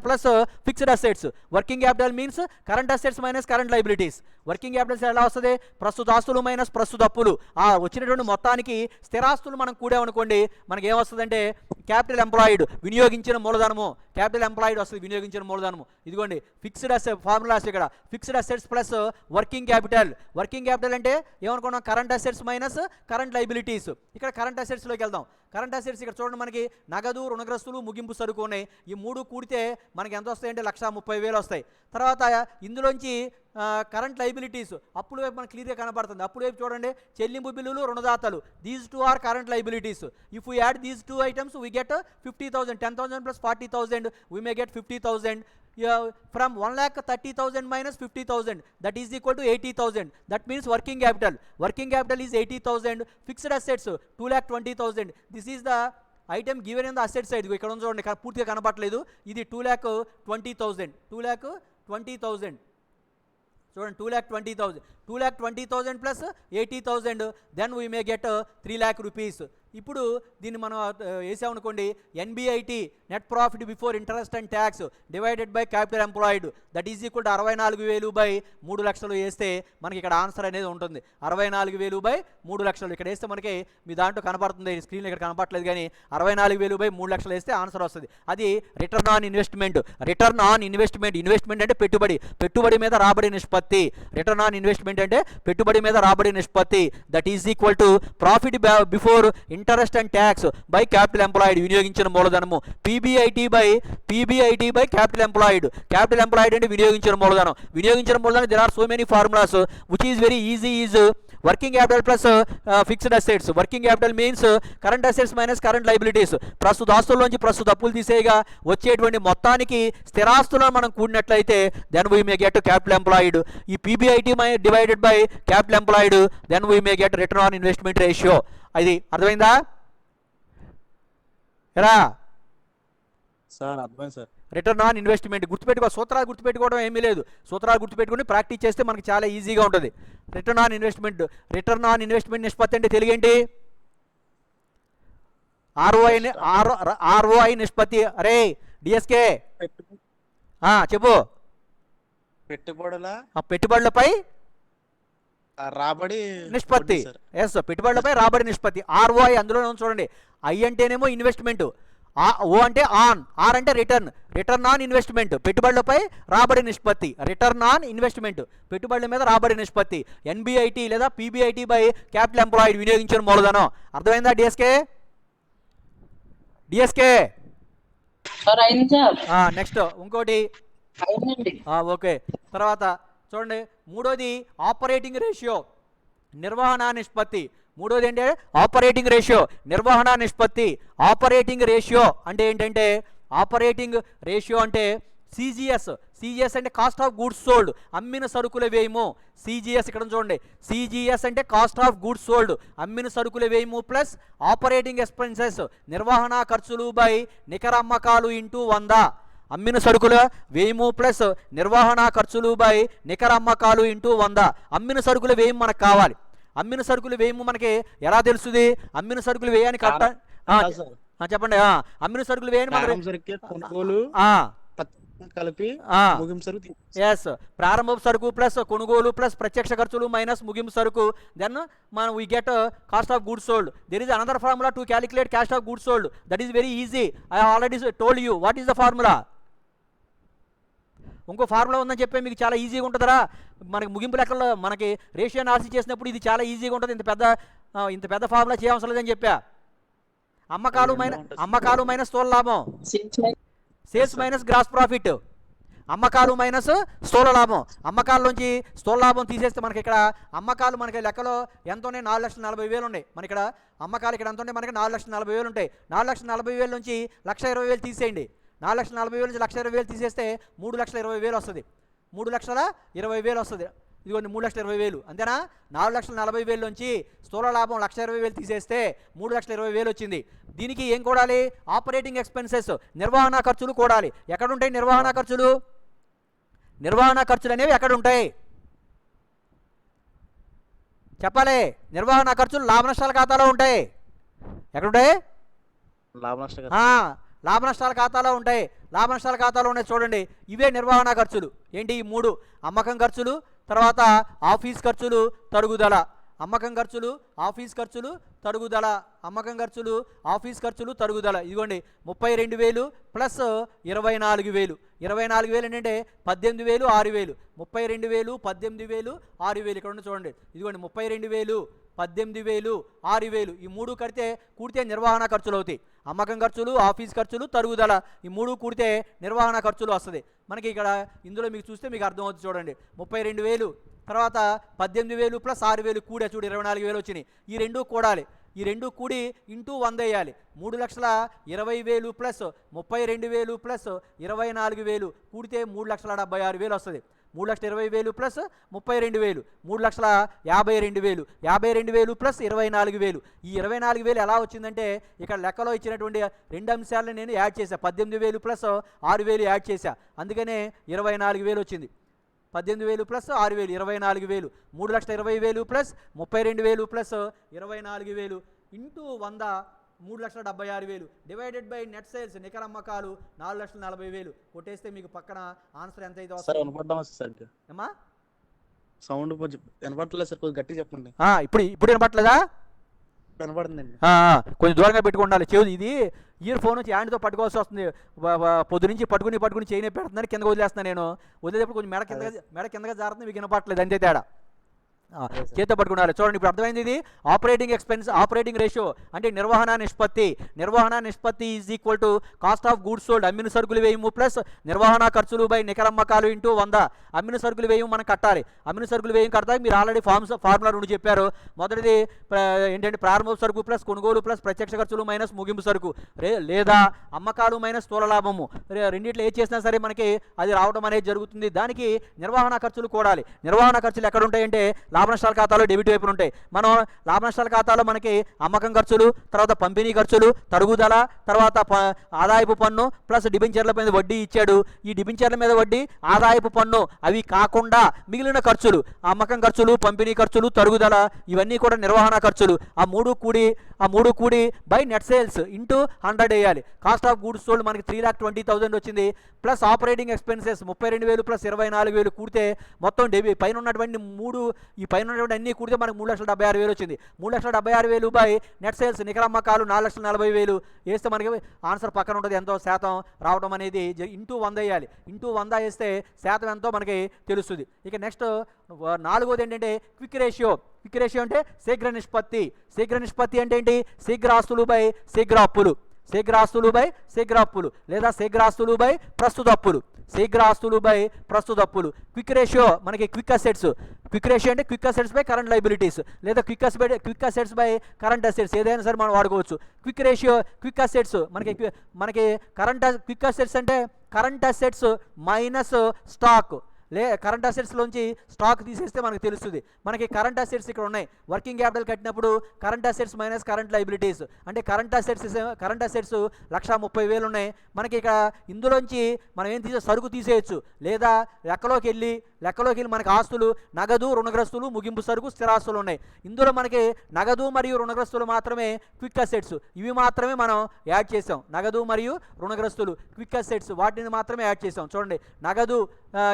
A: plus fixed assets. Working capital means current assets minus current liabilities. Working Capitals ఎలా వస్తుంది? ప్రస్తుత ఆస్తులు మైనస్ ప్రస్తుత అప్పులు. ఆ వచ్చినటువంటి మొత్తానికి స్థిరాస్తులు మనం కూడామనుకోండి, మనకి ఏమొస్తుందంటే క్యాపిటల్ ఎంప్లాయిడ్, వినియోగించిన మూలధనము. క్యాపిటల్ ఎంప్లాయిడ్ వస్తుంది వినియోగించిన మూలధనము. ఇదిగోండి ఫిక్స్డ్ అసెట్ ఫార్ములాస్ ఇక్కడ. Fixed assets plus working capital. Working capital అంటే ఏమనుకున్నాం? Current assets minus current liabilities. ఇక్కడ కరెంట్ అసెట్స్లోకి వెళ్దాం. కరెంట్ అసెట్స్ ఇక్కడ చూడండి, మనకి నగదు, రుణగ్రస్తులు, ముగింపు సరుకు ఉన్నాయి. ఈ మూడు కూడితే మనకి ఎంత వస్తాయంటే 1,30,000 వస్తాయి. తర్వాత ఇందులోంచి కరెంట్ లైబిలిటీస్, అప్పుల వైపు మనకు క్లియర్గా కనబడుతుంది. అప్పుల వైపు చూడండి, చెల్లింపు బిల్లులు, రుణదాతలు. These 2 are current liabilities. If we add these 2 items we get 50,000. 10,000 plus 40,000 we may get 50,000. From 1,30,000 minus 50,000, that is equal to 80,000. That means working capital. Working capital is 80,000. Fixed assets 2,20,000. This is the item given in the asset side. ఇక్కడ ఉంది చూడండి, పూర్తిగా కనపడలేదు. ఇది 2,20,000. 2,20,000 చూడండి, 2,20,000. 2,20,000 plus 80,000. Then we may get 3,00,000 rupees. ఇప్పుడు దీన్ని మనం వేసామనుకోండి, NBIT net profit before interest and tax divided by capital employed that is equal to 64,000 by 3 లక్షలు వేస్తే మనకి ఇక్కడ ఆన్సర్ అనేది ఉంటుంది. 64,000 బై 3 లక్షలు ఇక్కడ వేస్తే మనకి మీ దాంట్లో కనపడుతుంది, స్క్రీన్లో ఇక్కడ కనపడలేదు కానీ 64,000 బై 3 లక్షలు వేస్తే ఆన్సర్ వస్తుంది. అది return on investment. Return on investment, investment అంటే పెట్టుబడి, పెట్టుబడి మీద రాబడి నిష్పత్తి. రిటర్న్ ఆన్ ఇన్వెస్ట్మెంట్ అంటే పెట్టుబడి మీద రాబడి నిష్పత్తి. That is equal to profit before interest and tax by capital employed, వినియోగించిన మూలధనము. PBIT by capital employed. Capital employed అంటే వినియోగించిన మూలధనం. వినియోగించిన మూలధనం there are so many formulas which is very easy. Is working capital plus fixed assets. Working capital means current assets minus current liabilities. ప్రస్తుత ఆస్తుల్లోంచి ప్రస్తుత అప్పులు తీసేయగా వచ్చేటువంటి మొత్తానికి స్థిరాస్తులను మనం కూడినట్లయితే then we may get capital employed. ఈ పీబీఐటీ divided by capital employed then we may get return on investment ratio. అది అర్థమైందా? ఎలా
B: సార్? అర్థమైంది సార్.
A: రిటర్న్ ఆన్ ఇన్వెస్ట్మెంట్ గుర్తుపెట్టుకో. సూత్రాలు గుర్తుపెట్టుకోవడం ఏమీ లేదు, సూత్రాలు గుర్తుపెట్టుకుని ప్రాక్టీస్ చేస్తే మనకి చాలా ఈజీగా ఉంటుంది. Return on investment. Return on investment నిష్పత్తి అంటే తెలుగేంటి? ఆర్ఓఐ నిష్పత్తి. అరే డిఎస్కే చెప్పు. పెట్టుబడులపై
B: రాబడి
A: నిష్పత్తి. ఎస్, పెట్టుబడులపై రాబడి నిష్పత్తి. ఆర్ఓఐ అందులో చూడండి, ఐ అంటేనేమో ఇన్వెస్ట్మెంట్, ఓ అంటే ఆన్, ఆర్ అంటే రిటర్న్. రిటర్న్ ఆన్ ఇన్వెస్ట్మెంట్, పెట్టుబడులపై రాబడి నిష్పత్తి. రిటర్న్ ఆన్ ఇన్వెస్ట్మెంట్, పెట్టుబడుల మీద రాబడి నిష్పత్తి. ఎన్బిఐటి లేదా పీబీఐటి బై క్యాపిటల్ ఎంప్లాయిడ్, వినియోగించిన మూలధనం. అర్థమైందా డిఎస్కే?
C: సార్ అయింది సార్.
A: నెక్స్ట్ ఇంకోటి
C: అయిందండి.
A: ఓకే. తర్వాత చూడండి, మూడోది ఆపరేటింగ్ రేషియో, నిర్వహణ నిష్పత్తి. మూడోది ఏంటంటే ఆపరేటింగ్ రేషియో, నిర్వహణ నిష్పత్తి. ఆపరేటింగ్ రేషియో అంటే ఏంటంటే, ఆపరేటింగ్ రేషియో అంటే సిజిఎస్ అంటే కాస్ట్ ఆఫ్ గూడ్స్ సోల్డ్, అమ్మిన సరుకుల వ్యయము. సిజిఎస్ ఇక్కడ చూడండి, సిజిఎస్ అంటే కాస్ట్ ఆఫ్ గూడ్స్ సోల్డ్, అమ్మిన సరుకుల వ్యయము ప్లస్ ఆపరేటింగ్ ఎక్స్పెన్సెస్, నిర్వహణ ఖర్చులు బై నికర అమ్మకాలు ఇంటూ 100. అమ్మిన సరుకుల వ్యయము ప్లస్ నిర్వహణ ఖర్చులు బై నికర అమ్మకాలు ఇంటూ 100. అమ్మిన సరుకుల వ్యయం మనకు కావాలి. అమ్మిన సరుకుల వ్యయం మనకి ఎలా తెలుస్తుంది? అమ్మిన సరుకుల వ్యయాన్ని కరెక్ట్ చెప్పండి. అమ్మిన సరుకుల వ్యయాన్ని
B: కలిపి ముగింపు సరుకు.
A: ఎస్, ప్రారంభపు సరుకు ప్లస్ కొనుగోలు ప్లస్ ప్రత్యక్ష ఖర్చులు మైనస్ ముగింపు సరుకు. దెన్ మనం we get cost of goods sold. There is another formula to calculate cost of goods sold. That is very easy. I already told you what is the formula. ఇంకో formula ఉందని చెప్పి మీకు చాలా ఈజీగా ఉంటుందా? మనకి ముగింపు లెక్కల్లో మనకి రేషియో అనాలిసిస్ చేసినప్పుడు ఇది చాలా ఈజీగా ఉంటుంది. ఇంత పెద్ద ఫార్ములా చేయవసరం లేదని చెప్పా. అమ్మకాలు మైనస్ స్థూల లాభం, సేల్స్ మైనస్ గ్రాస్ ప్రాఫిట్. అమ్మకాలు మైనస్ స్థూల లాభం. అమ్మకాల్లోంచి స్థూల లాభం తీసేస్తే మనకి ఇక్కడ అమ్మకాలు మనకి లెక్కలో ఎంత ఉన్నాయి? 4,40,000 ఉన్నాయి. మన ఇక్కడ అమ్మకాలు ఇక్కడ ఎంత ఉంటాయి? మనకి 4,40,000 ఉంటాయి. 4,40,000 నుంచి 1,20,000 తీసేయండి. 4,40,000 నుంచి 1,20,000 తీసేస్తే 3,20,000 వస్తుంది. 3,20,000 వస్తుంది. ఇదిగోండి 3,20,000 అంతేనా? 4,40,000 నుంచి స్థూల లాభం 1,20,000 తీసేస్తే 3,20,000 వచ్చింది. దీనికి ఏం కూడాలి? ఆపరేటింగ్ ఎక్స్పెన్సెస్, నిర్వహణ ఖర్చులు కూడాలి. ఎక్కడుంటాయి నిర్వహణ ఖర్చులు? నిర్వహణ ఖర్చులు అనేవి ఎక్కడుంటాయి చెప్పాలి. నిర్వహణ ఖర్చులు లాభ నష్టాల ఖాతాలో ఉంటాయి. ఎక్కడుంటాయి? లాభ నష్టాల ఖాతాలో ఉంటాయి. లాభ నష్టాల ఖాతాలో ఉన్నాయి చూడండి. ఇవే నిర్వహణ ఖర్చులు. ఏంటి? ఈ 3: అమ్మకం ఖర్చులు, తర్వాత ఆఫీస్ ఖర్చులు, తరుగుదల. అమ్మకం ఖర్చులు, ఆఫీస్ ఖర్చులు, తరుగుదల. అమ్మకం ఖర్చులు, ఆఫీస్ ఖర్చులు, తరుగుదల. ఇదిగోండి 32,000 ప్లస్ 24,000. 24,000 ఏంటంటే 18,000, 6,000. 32,000, 18,000, 6,000. ఇక్కడ ఉండి చూడండి. ఇదిగోండి 32,000, 18,000, 6,000. ఈ 3 కూడితే నిర్వహణ ఖర్చులు అవుతాయి. అమ్మకం ఖర్చులు, ఆఫీస్ ఖర్చులు, తరుగుదల. ఈ 3 కూడితే నిర్వహణ ఖర్చులు వస్తుంది మనకి. ఇక్కడ ఇందులో మీకు చూస్తే మీకు అర్థమవుతుంది చూడండి. 32,000 తర్వాత 18,000 ప్లస్ 6,000 కూడే చూడు 24,000 వచ్చినాయి. ఈ 2 కూడాలి. ఈ 2 కూడి ఇంటూ 100 వేయాలి. 3,20,000 ప్లస్ 32,000 ప్లస్ 24,000 కూడితే 3,76,000 వస్తుంది. 3,20,000 ప్లస్ 32,000 3,52,000. 52,000 ప్లస్ 24,000. ఈ 24,000 ఎలా వచ్చిందంటే ఇక్కడ లెక్కలో ఇచ్చినటువంటి 2 అంశాలను నేను యాడ్ చేశా. 18,000 ప్లస్ 6,000 యాడ్ చేశా. అందుకనే 24,000 వచ్చింది. 18,000 plus 6,000 24,000. 3,20,000 plus 32,000 plus 24,000 into 100 3,76,000 divided by net sales, నికర అమ్మకాలు 4,40,000 కొట్టేస్తే మీకు పక్కన ఆన్సర్ ఎంత అయితే వస్తుంది? ఏమా
B: సౌండ్ వినపడలేదు సార్, కొంచెం గట్టిగా చెప్పండి.
A: ఇప్పుడు వినపట్లేదా?
B: వినపడుతుందండి.
A: కొంచెం దూరంగా పెట్టుకుండాలి. చెవి ఇది ఇయర్ ఫోన్ వచ్చి హ్యాండ్తో పట్టుకోవాల్సి వస్తుంది. పొద్దు నుంచి పట్టుకుని చేయనే పెడుతున్నాను, కిందగా వదిలేస్తున్నాను. నేను వదిలేటప్పుడు కొంచెం మెడ కిందగా జారుతుంది, మీకు వినపట్లేదు అంతే తేడా. చేత పట్టుకున్నారు చూడండి. ఇప్పుడు అర్థమైంది. ఇది ఆపరేటింగ్ రేషియో అంటే నిర్వహణ నిష్పత్తి. నిర్వహణ నిష్పత్తి is equal to cost of goods sold, అమ్మిన సరుకులు వ్యయము ప్లస్ నిర్వహణ ఖర్చులు బై నికర అమ్మకాలు ఇంటూ 100. అమ్మిన సరుకులు వ్యయం మనం కట్టాలి. అమ్మిన సరుకులు వ్యయం కడతాయి. మీరు ఆల్రెడీ ఫార్ములా 2 చెప్పారు. మొదటిది ఏంటంటే ప్రారంభ సరుకు ప్లస్ కొనుగోలు ప్లస్ ప్రత్యక్ష ఖర్చులు మైనస్ ముగింపు సరుకు, లేదా అమ్మకాలు మైనస్ స్థూల లాభము. రెండిట్లో ఏది చేసినా సరే మనకి అది రావడం అనేది జరుగుతుంది. దానికి నిర్వహణ ఖర్చులు కూడాలి. నిర్వహణ ఖర్చులు ఎక్కడ ఉంటాయంటే లాభ నష్టాల ఖాతాలో డెబిట్ వైపున ఉంటాయి. మనం లాభ నష్టాల ఖాతాలో మనకి అమ్మకం ఖర్చులు, తర్వాత పంపిణీ ఖర్చులు, తరుగుదల, తర్వాత ఆదాయపు పన్ను ప్లస్ డిబెంచర్ల మీద వడ్డీ ఇచ్చాడు. ఈ డిబెంచర్ల మీద వడ్డీ, ఆదాయపు పన్ను అవి కాకుండా మిగిలిన ఖర్చులు, అమ్మకం ఖర్చులు, పంపిణీ ఖర్చులు, తరుగుదల ఇవన్నీ కూడా నిర్వహణ ఖర్చులు. ఆ మూడు కూడి బై నెట్ సేల్స్ ఇంటూ 100 వేయాలి. కాస్ట్ ఆఫ్ గూడ్స్ సోల్డ్ మనకి 3,20,000 వచ్చింది. ప్లస్ ఆపరేటింగ్ ఎక్స్పెన్సెస్ 32,000 ప్లస్ 24,000 కూడితే మొత్తం పైన ఉన్నటువంటి అన్ని కూడితే మనకు 3,76,000 వచ్చింది. 3,76,000 బై నెట్ సేల్స్ నికర అమ్మకాలు 4,40,000 వేస్తే మనకి ఆన్సర్ పక్కన ఉంటుంది. ఎంతో శాతం రావడం అనేది ఇంటూ 100 వేయాలి. ఇంటూ 100 వేస్తే శాతం ఎంతో మనకి తెలుస్తుంది. ఇక నెక్స్ట్ 4వది ఏంటంటే క్విక్ రేషియో. క్విక్ రేషియో అంటే శీఘ్ర నిష్పత్తి. శీఘ్ర నిష్పత్తి అంటే ఏంటి? శీఘ్ర ఆస్తులు బై శీఘ్ర అప్పులు. శీఘ్ర ఆస్తులు బై శీఘ్ర అప్పులు లేదా శీఘ్ర ఆస్తులు బై ప్రస్తుత అప్పులు, శీఘ్ర ఆస్తులు బై ప్రస్తుత అప్పులు. క్విక్ రేషియో మనకి క్విక్ అసెట్స్, క్విక్ రేషియో అంటే quick assets by current liabilities లేదా quick assets by current assets ఏదైనా సరే మనం వాడుకోవచ్చు. క్విక్ రేషియో క్విక్ అసెట్స్ మనకి క్విక్ అసెట్స్ అంటే current assets minus stock, current అసెట్స్లోంచి స్టాక్ తీసేస్తే మనకు తెలుస్తుంది. మనకి కరెంట్ అసెట్స్ ఇక్కడ ఉన్నాయి, వర్కింగ్ క్యాపిటల్ కట్టినప్పుడు current assets minus current liabilities అంటే కరెంట్ అసెట్స్ 1,30,000 ఉన్నాయి. మనకి ఇక ఇందులోంచి మనం ఏం సరుకు తీసేయచ్చు లేదా లెక్కలోకి వెళ్ళి మనకి ఆస్తులు నగదు, రుణగ్రస్తులు, ముగింపు సరుకు, స్థిరాస్తులు ఉన్నాయి. ఇందులో మనకి నగదు మరియు రుణగ్రస్తులు మాత్రమే క్విక్ అసెట్స్, ఇవి మాత్రమే మనం యాడ్ చేసాం. నగదు మరియు రుణగ్రస్తులు క్విక్ అసెట్స్ వాటిని మాత్రమే యాడ్ చేసాం. చూడండి, నగదు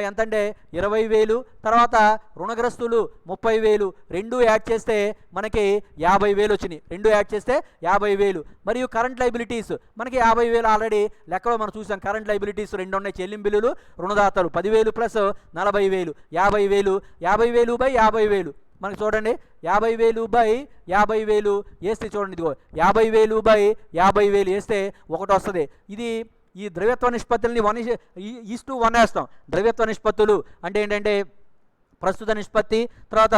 A: ఎంతంటే 20,000, తర్వాత రుణగ్రస్తులు 30,000, రెండు యాడ్ చేస్తే మనకి 50,000 వచ్చినాయి. రెండు యాడ్ చేస్తే 50,000. మరియు కరెంట్ లైబిలిటీస్ మనకి 50,000 ఆల్రెడీ లెక్కలో మనం చూసాం. కరెంట్ లైబిలిటీస్ రెండు ఉన్నాయి, చెల్లింపు బిల్లులు, రుణదాతలు. 10,000 ప్లస్ 40,000, 50,000. 50,000 బై 50,000 మనకి చూడండి, 50,000 బై 50,000 వేస్తే చూడండి, ఇదిగో 50,000 బై 50,000 వేస్తే ఒకటి వస్తుంది. ఇది ఈ ద్రవ్యత్వ నిష్పత్తుల్ని 1:1 వేస్తాం. ద్రవ్యత్వ నిష్పత్తులు అంటే ఏంటంటే ప్రస్తుత నిష్పత్తి, తర్వాత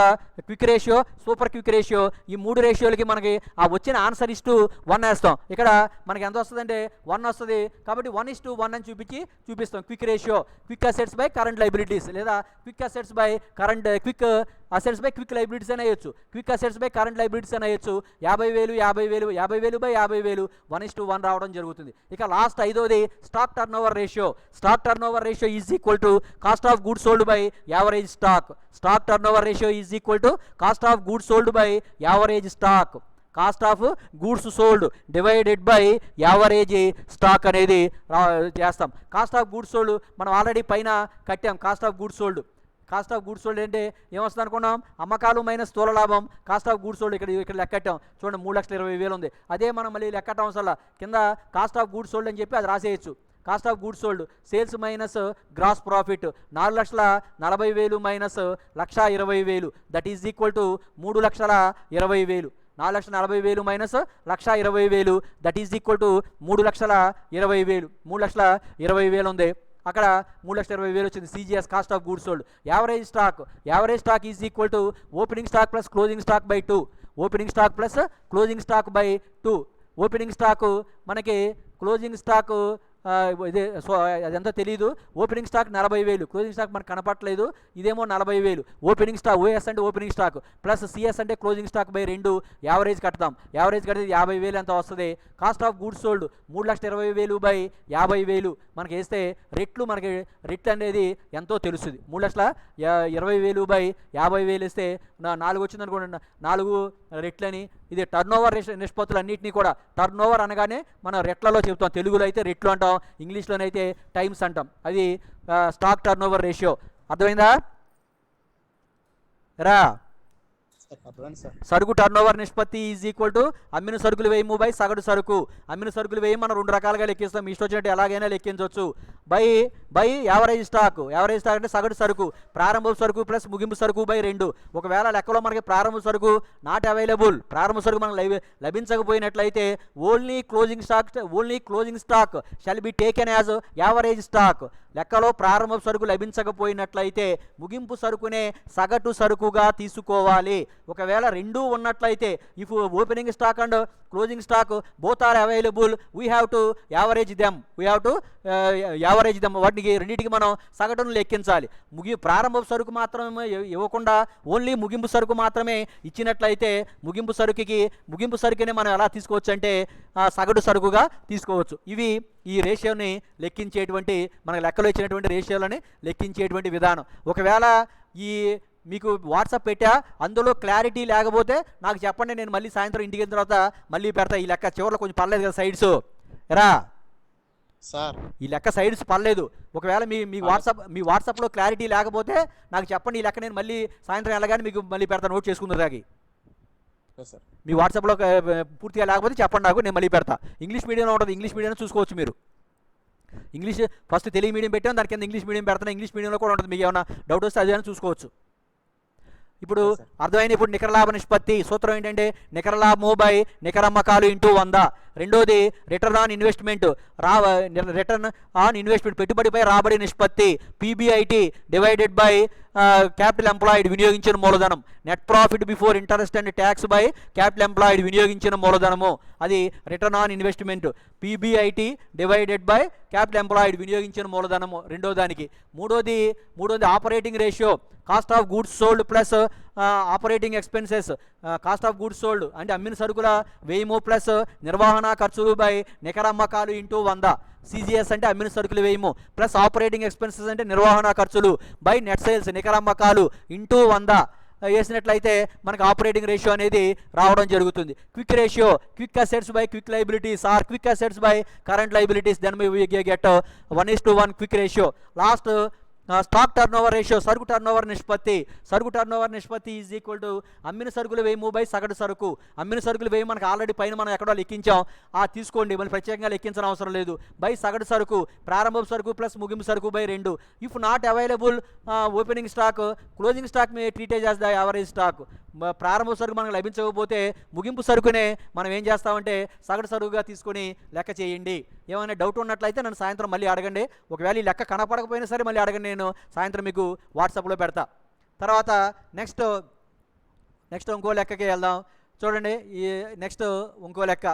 A: quick ratio, super quick ratio, ఈ 3 రేషియోలకి మనకి ఆ వచ్చిన ఆన్సర్ 1 వేస్తాం. ఇక్కడ మనకి ఎంత వస్తుందంటే 1 వస్తుంది. కాబట్టి 1:1 అని చూపిస్తాం. Quick ratio quick assets by current liabilities లేదా quick assets by quick assets by quick liabilities అని వేయచ్చు. Quick assets by current liabilities అని వేయచ్చు. 50,000 50,000 బై 50,000 1:1 రావడం జరుగుతుంది. ఇక లాస్ట్ 5వది stock turnover ratio. Stock turnover ratio is equal to cost of goods sold by average stock. Stock turnover ratio is equal to cost of goods sold by average stock. Cost of goods sold divided by average stock అనేది చేస్తాం. Cost of goods sold మనం already పైన కట్టాం. Cost of goods sold అంటే ఏమొస్తుంది అనుకున్నాం, అమ్మకాలు minus స్థూల లాభం. కాస్ట్ ఆఫ్ గూడ్స్ సోల్డ్ ఇక్కడ లెక్కట్టాం. చూడండి, 3,20,000 ఉంది. అదే మనం మళ్ళీ లెక్కటం అవసరం, కింద కాస్ట్ ఆఫ్ గూడ్స్ సోల్డ్ అని చెప్పి అది రాసేయచ్చు. Cost of goods sold sales minus gross profit 4,40,000 minus 1,20,000 that is equal to 3,20,000. 4,40,000 minus 1,20,000 that is equal to 3,20,000. 3,20,000 ఉంది, అక్కడ 3,20,000 వచ్చింది. CGS cost of goods sold. Average stock is equal to opening stock plus closing stock by 2. Opening stock plus closing stock by 2. Opening stock మనకి closing stock ఇదే అదంతా తెలియదు. Opening stock 40,000, closing stock మనకు కనపట్లేదు. ఇదేమో 40,000. ఓపెనింగ్ స్టాక్ ఓఎస్ అంటే opening stock plus CS అంటే closing stock by 2 average కడతాం. యావరేజ్ కడితే 50,000 ఎంత వస్తుంది. Cost of goods sold 3,20,000 by 50,000 మనకి వేస్తే మనకి రెట్లు అనేది ఎంతో తెలుస్తుంది. 3,20,000 బై 50,000 వేస్తే 4 వచ్చింది అనుకోండి, 4 రెట్లని. ఇది టర్న్ ఓవర్ నిష్పత్తులు అన్నింటినీ కూడా టర్న్ ఓవర్ అనగానే మనం రెట్లలో చెప్తాం. తెలుగులో అయితే రెట్లు అంటాం, ఇంగ్లీష్లోనైతే టైమ్స్ అంటాం. అది స్టాక్ టర్న్ ఓవర్ రేషియో. అర్థమైందా రా? సరుకు టర్న్ ఓవర్ నిష్పత్తి ఈజ్ ఈక్వల్ టు అమ్మిన సరుకులు వ్యయము బై సగటు సరుకు. అమ్మిన సరుకులు వ్యయం మనం 2 రకాలుగా లెక్కిస్తాం. ఇష్టం వచ్చినట్టు ఎలాగైనా లెక్కించవచ్చు. By average stock. Average stock అంటే సగటు సరుకు, ప్రారంభ సరుకు ప్లస్ ముగింపు సరుకు బై 2. ఒకవేళ లెక్కలో మనకి ప్రారంభ సరుకు నాట్ అవైలబుల్, ప్రారంభ సరుకు మనకు లభించకపోయినట్లయితే only closing stock shall be taken as average stock. లెక్కలో ప్రారంభ సరుకు లభించకపోయినట్లయితే ముగింపు సరుకునే సగటు సరుకుగా తీసుకోవాలి. ఒకవేళ రెండూ ఉన్నట్లయితే if opening stock and closing stock both are available we have to average them. వాటికి రెండింటికి మనం సగటును లెక్కించాలి. ప్రారంభ సరుకు మాత్రమే ఇవ్వకుండా ఓన్లీ ముగింపు సరుకు మాత్రమే ఇచ్చినట్లయితే ముగింపు సరుకునే మనం ఎలా తీసుకోవచ్చు అంటే సగటు సరుకుగా తీసుకోవచ్చు. ఇవి ఈ రేషియోని లెక్కించేటువంటి మనకు లెక్కలో ఇచ్చినటువంటి రేషియోలని లెక్కించేటువంటి విధానం. ఒకవేళ మీకు వాట్సాప్ పెట్టా, అందులో క్లారిటీ లేకపోతే నాకు చెప్పండి, నేను మళ్ళీ సాయంత్రం ఇంటికి వెళ్ళిన తర్వాత మళ్ళీ పెడతా. ఈ లెక్క చివరిలో కొంచెం పర్లేదు కదా సైడ్స్ ఎరా
B: సార్,
A: ఈ లెక్క సైడ్స్ పర్లేదు. ఒకవేళ మీ వాట్సాప్లో క్లారిటీ లేకపోతే నాకు చెప్పండి, ఈ లెక్క నేను మళ్ళీ సాయంత్రం వెళ్ళగానే మీకు మళ్ళీ పెడతా, నోట్ చేసుకుందరు దాగి. మీ వాట్సాప్లో పూర్తిగా లేకపోతే చెప్పండి నాకు, నేను మళ్ళీ పెడతా. ఇంగ్లీష్ మీడియంలో ఉంటుంది, ఇంగ్లీష్ మీడియం చూసుకోవచ్చు మీరు. ఇంగ్లీష్ ఫస్ట్ తెలుగు మీడియం పెట్టాం, దాని కింద ఇంగ్లీష్ మీడియం పెడతాను. ఇంగ్లీష్ మీడియంలో కూడా ఉంటుంది, మీకు ఏమైనా డౌట్ వస్తే అదే చూసుకోవచ్చు. ఇప్పుడు అర్థమైన ఇప్పుడు నికర లాభ నిష్పత్తి సూత్రం ఏంటంటే నికర లాభము బై నికర అమ్మకాలు ఇంటూ 100. రెండోది return on investment, return on investment పెట్టుబడిపై రాబడి నిష్పత్తి, PBIT divided by capital employed వినియోగించిన మూలధనం, net profit before interest and tax by capital employed వినియోగించిన మూలధనము, అది return on investment, PBIT divided by capital employed వినియోగించిన మూలధనము రెండో దానికి. మూడోది operating ratio, cost of goods sold plus operating expenses, cost of goods sold అంటే అమ్మిన సరుకుల వ్యయము ప్లస్ నిర్వహణ ఖర్చులు బై నికర అమ్మకాలు ఇంటూ 100, సిజిఎస్ అంటే అమ్మిన సరుకులు వ్యయము ప్లస్ ఆపరేటింగ్ ఎక్స్పెన్సెస్ అంటే నిర్వహణ ఖర్చులు బై నెట్ సేల్స్ నికర అమ్మకాలు ఇంటూ 100 వేసినట్లయితే మనకు ఆపరేటింగ్ రేషియో అనేది రావడం జరుగుతుంది. Quick ratio, quick assets by quick liabilities or quick assets by current liabilities, then we get 1:1 quick ratio. Last stock turnover ratio, సరుకు టర్న్ ఓవర్ నిష్పత్తి, సరుకు టర్న్ ఓవర్ నిష్పత్తి ఈజ్ ఈక్వల్ టు అమ్మిన సరుకులు వేయము by సగటు సరుకు. అమ్మిన సరుకులు వేయి మనకు ఆల్రెడీ పైన మనం ఎక్కడో లెక్కించాం, తీసుకోండి, మనం ప్రత్యేకంగా లెక్కించిన అవసరం లేదు. బై సగటు సరుకు, ప్రారంభ సరుకు ప్లస్ ముగింపు సరుకు by 2. If not available opening stock, closing stock may treated as the average stock. ప్రారంభ సరుకు మనకు లభించకపోతే ముగింపు సరుకునే మనం ఏం చేస్తామంటే సగటు సరుకుగా తీసుకొని లెక్క చేయండి. ఏమైనా డౌట్ ఉన్నట్లయితే నన్ను సాయంత్రం మళ్ళీ అడగండి. ఒకవేళ ఈ లెక్క కనపడకపోయినా సరే మళ్ళీ అడగండి, నేను సాయంత్రం మీకు వాట్సాప్లో పెడతా. తర్వాత నెక్స్ట్ ఇంకో లెక్కకి వెళ్దాం. చూడండి, ఈ నెక్స్ట్ ఇంకో లెక్క.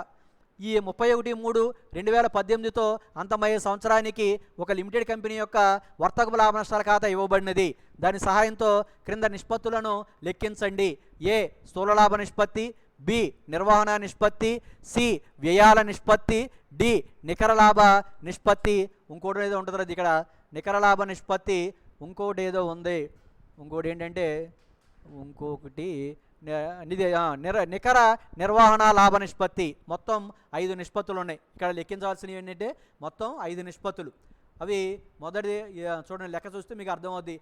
A: ఈ 31/3/2018తో అంతమయ్యే సంవత్సరానికి ఒక లిమిటెడ్ కంపెనీ యొక్క వర్తకపు లాభ నష్టాల ఖాతా ఇవ్వబడినది. దాని సహాయంతో క్రింద నిష్పత్తులను లెక్కించండి. ఏ స్థూల లాభ నిష్పత్తి, బి నిర్వహణ నిష్పత్తి, సి వ్యయాల నిష్పత్తి, డి నికర లాభ నిష్పత్తి. ఇంకోటి ఏదో ఉంటుంది ఇక్కడ, నికర లాభ నిష్పత్తి, ఇంకోటి ఏదో ఉంది, ఇంకోటి ఏంటంటే ఇంకొకటి నికర నిర్వహణ లాభ నిష్పత్తి. మొత్తం 5 నిష్పత్తులు ఉన్నాయి ఇక్కడ. లెక్కించవలసినవి ఏంటంటే మొత్తం 5 నిష్పత్తులు. అవి మొదటిది చూడండి, లెక్క చూస్తే మీకు అర్థమవుద్ది.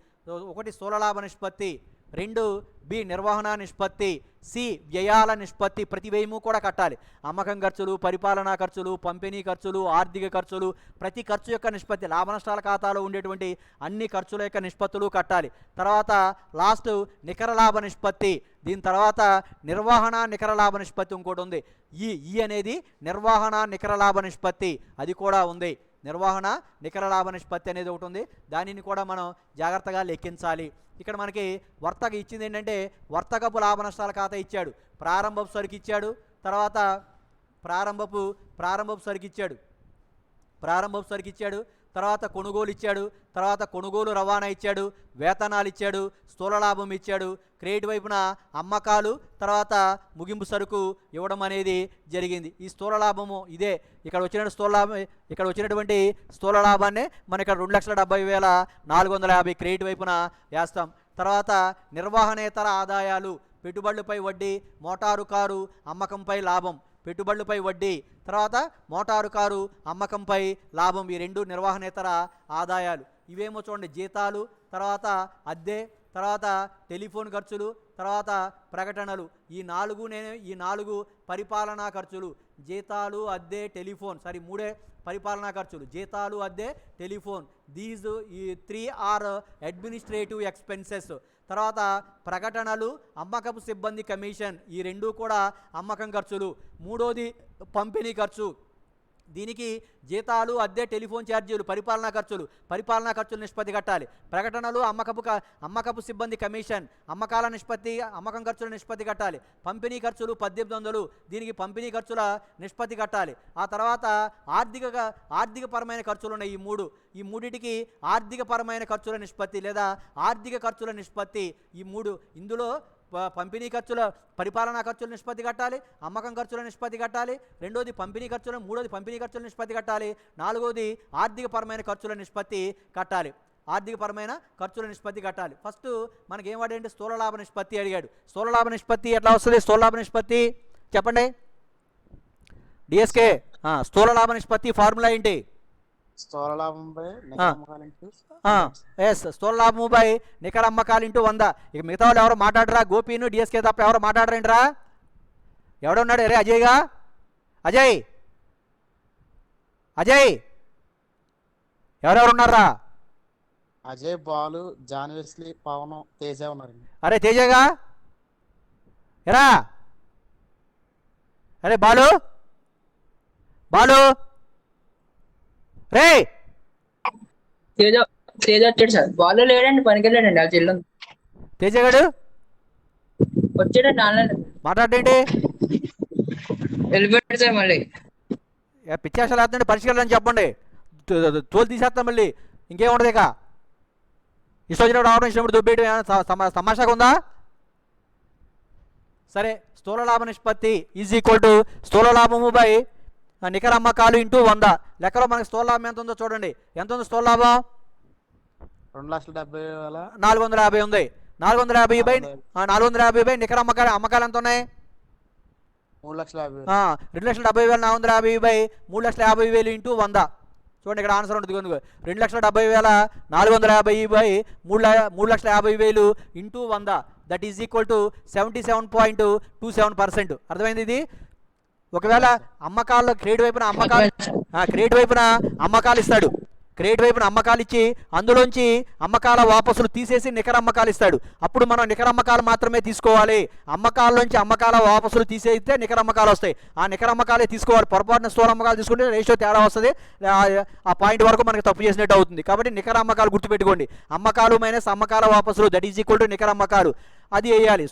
A: 1 స్థూల లాభ నిష్పత్తి, 2 బి నిర్వహణ నిష్పత్తి, సి వ్యయాల నిష్పత్తి, ప్రతి వ్యయము కూడా కట్టాలి. అమ్మకం ఖర్చులు, పరిపాలనా ఖర్చులు, పంపిణీ ఖర్చులు, ఆర్థిక ఖర్చులు, ప్రతి ఖర్చు యొక్క నిష్పత్తి, లాభ నష్టాల ఖాతాలో ఉండేటువంటి అన్ని ఖర్చుల యొక్క నిష్పత్తులు కట్టాలి. తర్వాత లాస్ట్ నికర లాభ నిష్పత్తి, దీని తర్వాత నిర్వహణ నికర లాభ నిష్పత్తి ఇంకోటి ఉంది. ఈ అనేది నిర్వహణ నికర లాభ నిష్పత్తి, అది కూడా ఉంది. నిర్వహణ నికర లాభ నిష్పత్తి అనేది ఒకటి ఉంది, దానిని కూడా మనం జాగ్రత్తగా లెక్కించాలి. ఇక్కడ మనకి వర్తక ఇచ్చింది ఏంటంటే వర్తకపు లాభ నష్టాల ఖాతా ఇచ్చాడు, ప్రారంభపు సరుకు ఇచ్చాడు, తర్వాత ప్రారంభపు సరుకు ఇచ్చాడు, తర్వాత కొనుగోలు ఇచ్చాడు, తర్వాత కొనుగోలు రవాణా ఇచ్చాడు, వేతనాలు ఇచ్చాడు, స్థూల లాభం ఇచ్చాడు, క్రెడిట్ వైపున అమ్మకాలు, తర్వాత ముగింపు సరుకు ఇవ్వడం అనేది జరిగింది. ఈ స్థూల లాభము ఇదే ఇక్కడ వచ్చినటువంటి స్థూల లాభాన్ని మనం ఇక్కడ 2,70,450 క్రెడిట్ వైపున వేస్తాం. తర్వాత నిర్వహణేతర ఆదాయాలు, పెట్టుబడులపై వడ్డీ, మోటారు కారు అమ్మకంపై లాభం, పెట్టుబడులపై వడ్డీ, తర్వాత మోటారు కారు అమ్మకంపై లాభం, ఈ 2 నిర్వహణేతర ఆదాయాలు. ఇవేమో చూడండి, జీతాలు, తర్వాత అద్దె, తర్వాత టెలిఫోన్ ఖర్చులు, తర్వాత ప్రకటనలు. ఈ 4 పరిపాలనా ఖర్చులు. జీతాలు, అద్దె, టెలిఫోన్, 3 పరిపాలనా ఖర్చులు, జీతాలు, అద్దె, టెలిఫోన్. దీస్ ఈ 3 ఆర్ అడ్మినిస్ట్రేటివ్ ఎక్స్పెన్సెస్. తర్వాత ప్రకటనలు, అమ్మకపు సిబ్బంది కమిషన్, ఈ 2 కూడా అమ్మకం ఖర్చులు. మూడోది పంపిణీ ఖర్చు, దీనికి జీతాలు, అద్దె, టెలిఫోన్ ఛార్జీలు, పరిపాలనా ఖర్చులు నిష్పత్తి కట్టాలి. ప్రకటనలు, అమ్మకపు సిబ్బంది కమిషన్, అమ్మకాల నిష్పత్తి, అమ్మకం ఖర్చుల నిష్పత్తి కట్టాలి. పంపిణీ ఖర్చులు 1800, దీనికి పంపిణీ ఖర్చుల నిష్పత్తి కట్టాలి. ఆ తర్వాత ఆర్థికపరమైన ఖర్చులు ఉన్నాయి ఈ మూడిటికి ఆర్థికపరమైన ఖర్చుల నిష్పత్తి లేదా ఆర్థిక ఖర్చుల నిష్పత్తి. ఈ 3 ఇందులో పంపిణీ ఖర్చుల పరిపాలనా ఖర్చుల నిష్పత్తి కట్టాలి, అమ్మకం ఖర్చుల నిష్పత్తి కట్టాలి, మూడోది పంపిణీ ఖర్చుల నిష్పత్తి కట్టాలి, 4వది ఆర్థికపరమైన ఖర్చుల నిష్పత్తి కట్టాలి. ఫస్ట్ మనకి ఏం వాడండి, స్థూల లాభ నిష్పత్తి అడిగాడు. స్థూల లాభ నిష్పత్తి ఎట్లా వస్తుంది? స్థూల లాభ నిష్పత్తి చెప్పండి డిఎస్కే. స్థూల లాభ నిష్పత్తి ఫార్ములా ఏంటి?
B: స్థూల లాభం బై
A: స్థూల లాభము బై నికర అమ్మకాలు ఇంటూ 100. ఇక మిగతా వాళ్ళు ఎవరో మాట్లాడరా? గోపీను డిఎస్కే తప్ప ఎవరో మాట్లాడరేంట్రా? ఎవడున్నాడు? అరే అజయ్గా, అజయ్ ఎవరెవరు ఉన్నారా?
B: అజయ్, బాలు, జాన్ వెస్లీ, పవన్, తేజ ఉన్నారు.
A: అరే తేజగా, ఎరా, అరే బాలు, బాలు రే
C: తేజ తేజ వచ్చాడు సార్. బాల్ లేడండి, పనికి వెళ్ళాడండి. ఆ చెల్లు
A: తేజగాడు
C: వచ్చాడండి ఆన్లైన్
A: మాట్లాడేంటి
C: వెళ్ళిపోయాడు సార్. మళ్ళీ
A: పిచ్చేషాలు వేస్తుంటే పరిష్కరించని చెప్పండి. తోలు తీసేస్తాం మళ్ళీ, ఇంకేముండదు ఇక. ఇష్టం వచ్చినప్పుడు రావడం, ఇచ్చినప్పుడు దుబ్బేయడం ఏమైనా తమాషాగా ఉందా? సరే, స్థూల లాభ నిష్పత్తి ఈజ్ ఈక్వల్ టు స్థూల లాభము బై నికర అమ్మకాలు ఇంటూ 100. లెక్కలో మనకి స్థూల లాభం ఎంత ఉందో చూడండి. ఎంత ఉంది స్థూల లాభం?
B: 2,70,000
A: 450 ఉంది. 450 బై నికర అమ్మకాలు ఎంత ఉన్నాయి?
B: 3,50,000.
A: 2,70,450 బై 3,50,000 ఇంటూ 100. చూడండి ఇక్కడ ఆన్సర్ ఉంటుంది. 2,70,450 by 3,50,000 into 100. That is equal to 77.27%. అర్థమైంది ఇది? ఒకవేళ అమ్మకాల్లో క్రెడిట్ వైపున అమ్మకాలు ఇస్తాడు. క్రెడిట్ వైపున అమ్మకాలు ఇచ్చి అందులోంచి అమ్మకాల వాపసులు తీసేసి నికర అమ్మకాలు ఇస్తాడు. అప్పుడు మనం నికర అమ్మకాలు మాత్రమే తీసుకోవాలి. అమ్మకాల్లోంచి అమ్మకాల వాపసులు తీసేస్తే నికర అమ్మకాలు వస్తాయి. ఆ నికర అమ్మకాలే తీసుకోవాలి. పొరపాటున స్థూల అమ్మకాలు తీసుకుంటే రేషియో తేడా వస్తుంది. ఆ పాయింట్ వరకు మనకి తప్పు చేసినట్టు అవుతుంది. కాబట్టి నికర అమ్మకాలు గుర్తుపెట్టుకోండి. అమ్మకాలు మైనస్ అమ్మకాల వాపసులు దట్ ఈజ్ ఈక్వల్ టు నికర అమ్మకాలు. అది వేయాలి.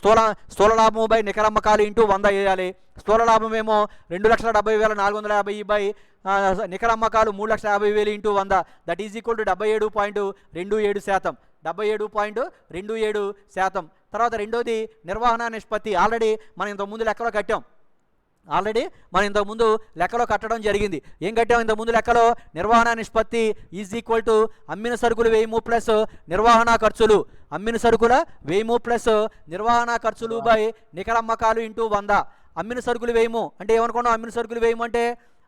A: స్థూల లాభము బై నికర అమ్మకాలు ఇంటూ 100 వేయాలి. స్థూల లాభం ఏమో 2,70,450 బై నికర అమ్మకాలు 3,50,000 into 100. That is equal to 77.27%. 77.27%. తర్వాత రెండోది నిర్వహణ నిష్పత్తి. ఆల్రెడీ మనం ఇంతకుముందు లెక్కలో కట్టడం జరిగింది. ఏం కట్టాం ఇంతకుముందు లెక్కలో? నిర్వహణ నిష్పత్తి ఈజ్ ఈక్వల్ టు అమ్మిన సరుకులు వ్యయము ప్లస్ నిర్వహణ ఖర్చులు. అమ్మిన సరుకుల వ్యయము ప్లస్ నిర్వహణ ఖర్చులు బై నికర అమ్మకాలు ఇంటూ 100. అమ్మిన సరుకులు వ్యయము అంటే ఏమనుకున్నాం? అమ్మిన సరుకులు వ్యయము అంటే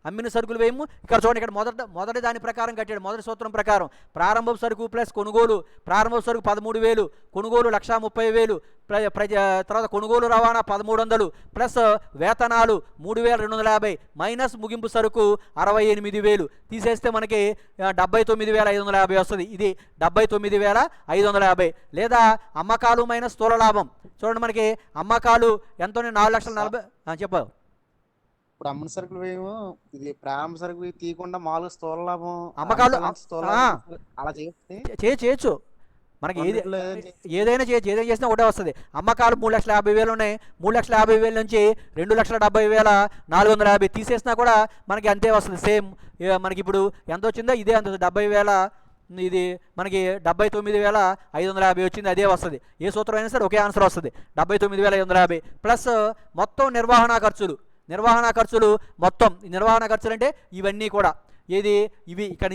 A: ఇక్కడ చూడండి. ఇక్కడ మొదటి దాని ప్రకారం కట్టాడు. మొదటి సూత్రం ప్రకారం ప్రారంభ సరుకు ప్లస్ కొనుగోలు. ప్రారంభ సరుకు 13,000, కొనుగోలు 1,30,000, తర్వాత కొనుగోలు రవాణా 1,300 ప్లస్ వేతనాలు 3,250 మైనస్ ముగింపు సరుకు 68,000 తీసేస్తే మనకి 79,550 వస్తుంది. ఇది 79,550. లేదా అమ్మకాలు మైనస్ స్థూల లాభం. చూడండి, మనకి అమ్మకాలు ఎంతో 4,40,000. చెప్పావు.
B: ఇప్పుడు అమ్మిన సరుకులు వేయము, ఇది ప్రారంభ సరుకు తీయకుండా మామూలుగా స్థూల లాభం
A: అమ్మకాలు
B: అలా
A: చేయొచ్చు. మనకి ఏదైనా చేసినా ఒకటే వస్తుంది. అమ్మకాలు 3,50,000 ఉన్నాయి. 3,50,000 నుంచి 2,70,450 తీసేసినా కూడా మనకి అంతే వస్తుంది. సేమ్ మనకి ఇప్పుడు ఎంత వచ్చిందో ఇదే అంత 70,000. ఇది మనకి 79,550 వచ్చింది. అదే వస్తుంది. ఏ సూత్రం అయినా సరే ఒకే ఆన్సర్ వస్తుంది. 79,550 ప్లస్ మొత్తం నిర్వహణ ఖర్చులు మొత్తం. నిర్వహణ ఖర్చులు అంటే ఇవన్నీ కూడా ఇవి ఇక్కడ